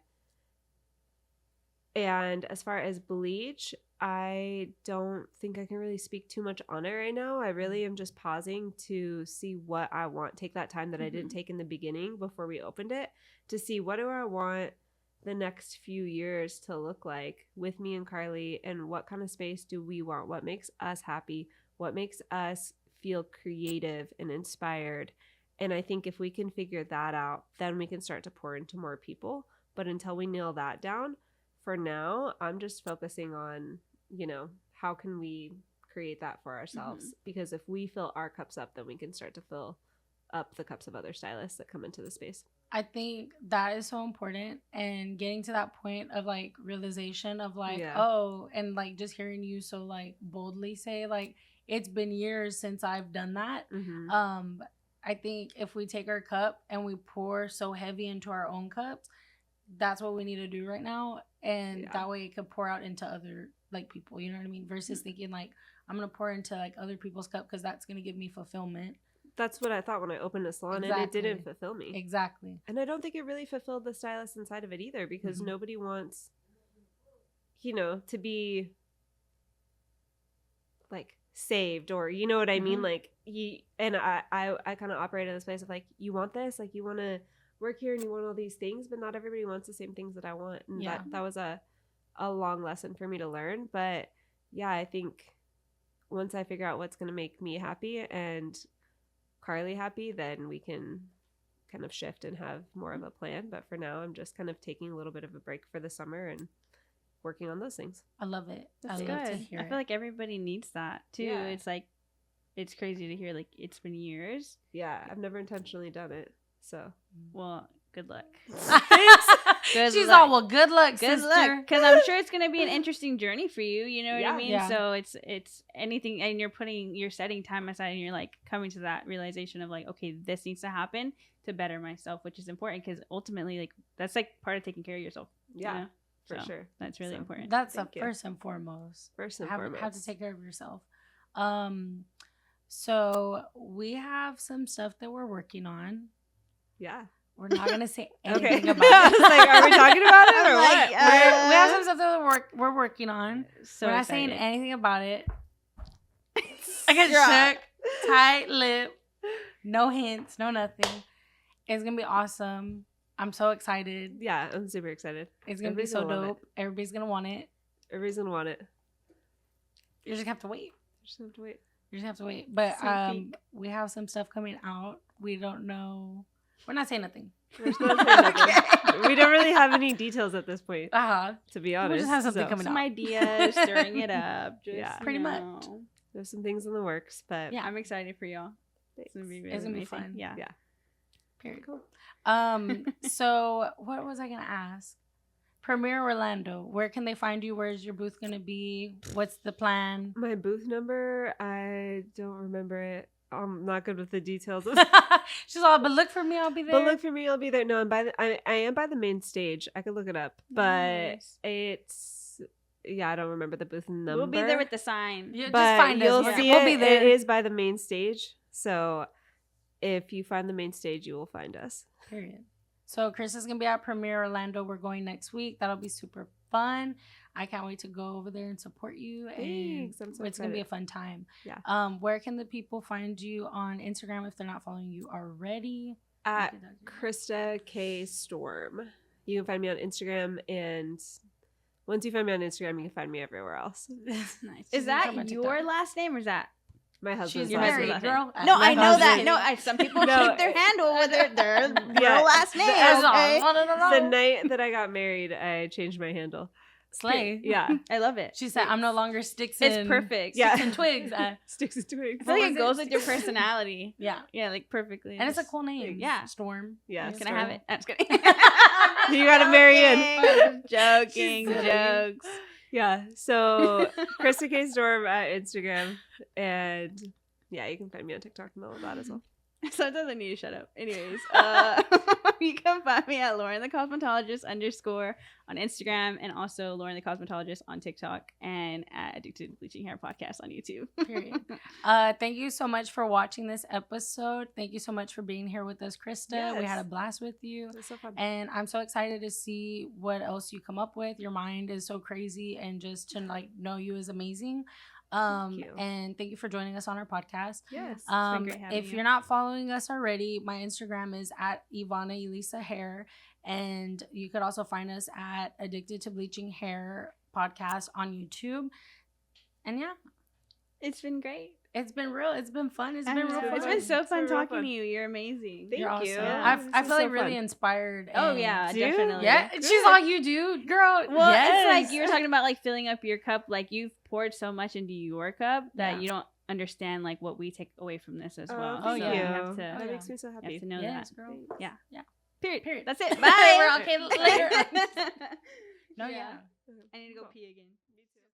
And as far as Bleach, I don't think I can really speak too much on it right now. I really am just pausing to see what I want. Take that time that I didn't take in the beginning before we opened it to see what do I want the next few years to look like with me and Carly, and what kind of space do we want? What makes us happy? What makes us feel creative and inspired? And I think if we can figure that out, then we can start to pour into more people. But until we nail that down, for now, I'm just focusing on, you know, how can we create that for ourselves? Because if we fill our cups up, then we can start to fill up the cups of other stylists that come into the space. I think that is so important, and getting to that point of like realization of like, oh, and like just hearing you so like boldly say like, it's been years since I've done that. I think if we take our cup and we pour so heavy into our own cups, that's what we need to do right now. And that way it could pour out into other like people, you know what I mean? Versus thinking like, I'm going to pour into like other people's cup because that's going to give me fulfillment. That's what I thought when I opened a salon, and it didn't fulfill me. Exactly. And I don't think it really fulfilled the stylist inside of it either, because nobody wants, you know, to be like saved, or you know what I mean? Like, I kind of operate in this place of like, you want this? Like, you want to work here and you want all these things, but not everybody wants the same things that I want. And that was a long lesson for me to learn. But yeah, I think once I figure out what's going to make me happy and Carly happy, then we can kind of shift and have more of a plan. But for now, I'm just kind of taking a little bit of a break for the summer and working on those things. I love it. That's good. I feel like everybody needs that too. Yeah. It's like, it's crazy to hear like it's been years. Yeah, I've never intentionally done it. So, well, good luck. Thanks. She's all, well, good luck, good sister. Luck, because I'm sure it's gonna be an interesting journey for you. You know what I mean? Yeah. So it's anything, and you're setting time aside, and you're like coming to that realization of like, okay, this needs to happen to better myself, which is important because ultimately, like that's like part of taking care of yourself. Yeah, you know? for sure. That's really important. That's first and foremost. Have to take care of yourself. So we have some stuff that we're working on. Yeah. We're not going to say anything about it. I was like, are we talking about it or what? We have some stuff that we're working on. So we're not excited. saying anything about it. I got shook. Tight lip. No hints, no nothing. It's going to be awesome. I'm so excited. Yeah, I'm super excited. It's going to be so dope. Everybody's going to want it. Everybody's going to want it. You just have to wait. You just have to wait. You just have to wait. But we have some stuff coming out. We don't know. We're not saying nothing. We're just not saying nothing. We don't really have any details at this point. To be honest. We just have something coming out. Some ideas, stirring it up. Just, pretty much. There's some things in the works, but yeah, I'm excited for y'all. It's gonna be really amazing. Fun. Yeah. Very cool. So what was I gonna ask? Premiere Orlando. Where can they find you? Where's your booth gonna be? What's the plan? My booth number, I don't remember it. I'm not good with the details. She's all, but look for me, I'll be there. But look for me, I'll be there. No, I am by the main stage. I could look it up, but it's I don't remember the booth number. We'll be there with the sign. Yeah, but just find you'll us. see we'll be there. It is by the main stage, so if you find the main stage, you will find us. Period. So Krista's gonna be at Premiere Orlando. We're going next week. That'll be super fun. I can't wait to go over there and support you. Thanks. And it's gonna be a fun time. Yeah. Where can the people find you on Instagram if they're not following you already? At Krista K Storm. You can find me on Instagram, and once you find me on Instagram, you can find me everywhere else. Nice. Is that your last name or is that my husband's She's last married, name? girl. No, I know that. No, some people keep their handle with their real last name. Okay? The night that I got married, I changed my handle. Slay. Yeah. I love it. She said, I'm no longer sticks It's and perfect. Sticks and twigs. Sticks and twigs. I feel like it goes with your personality. Yeah. Yeah, like perfectly. And it's a cool name. Yeah. Storm. Yeah. Can I have it? I'm just kidding. You gotta marry in. Joking. Jokes. Yeah. So Krista K Storm at Instagram, and yeah, you can find me on TikTok and all of that as well. Sometimes I need to shut up. Anyways, you can find me at Lauren the Cosmetologist _ on Instagram, and also Lauren the Cosmetologist on TikTok, and at Addicted to Bleaching Hair Podcast on YouTube. Period. Thank you so much for watching this episode. Thank you so much for being here with us, Krista. Yes. We had a blast with you. It was so fun. And I'm so excited to see what else you come up with. Your mind is so crazy, and just to know you is amazing. Thank you. And thank you for joining us on our podcast. Yes. It's been great having If you. you're not following us already, my Instagram is at Evana Ilyse Hair, and you could also find us at Addicted to Bleaching Hair Podcast on YouTube. And yeah, It's been great. it's been real. It's been fun. It's been I real know. fun. It's been so fun It's been real talking fun. to you. You're amazing. Thank You're you. awesome. Yeah, I this feel is like so really fun. inspired. Oh and- yeah, Do you? definitely. Yeah, Good. she's all you do, girl. Well, yes. it's like you were talking about filling up your cup. Like you've poured so much into your cup that you don't understand what we take away from this as well. Thank so you. you have to, That makes me so you happy. have to know Yes, that. girl. Yeah. Yeah. Period. That's Bye. it. Bye. We're okay later. No, yeah. I need to go pee again.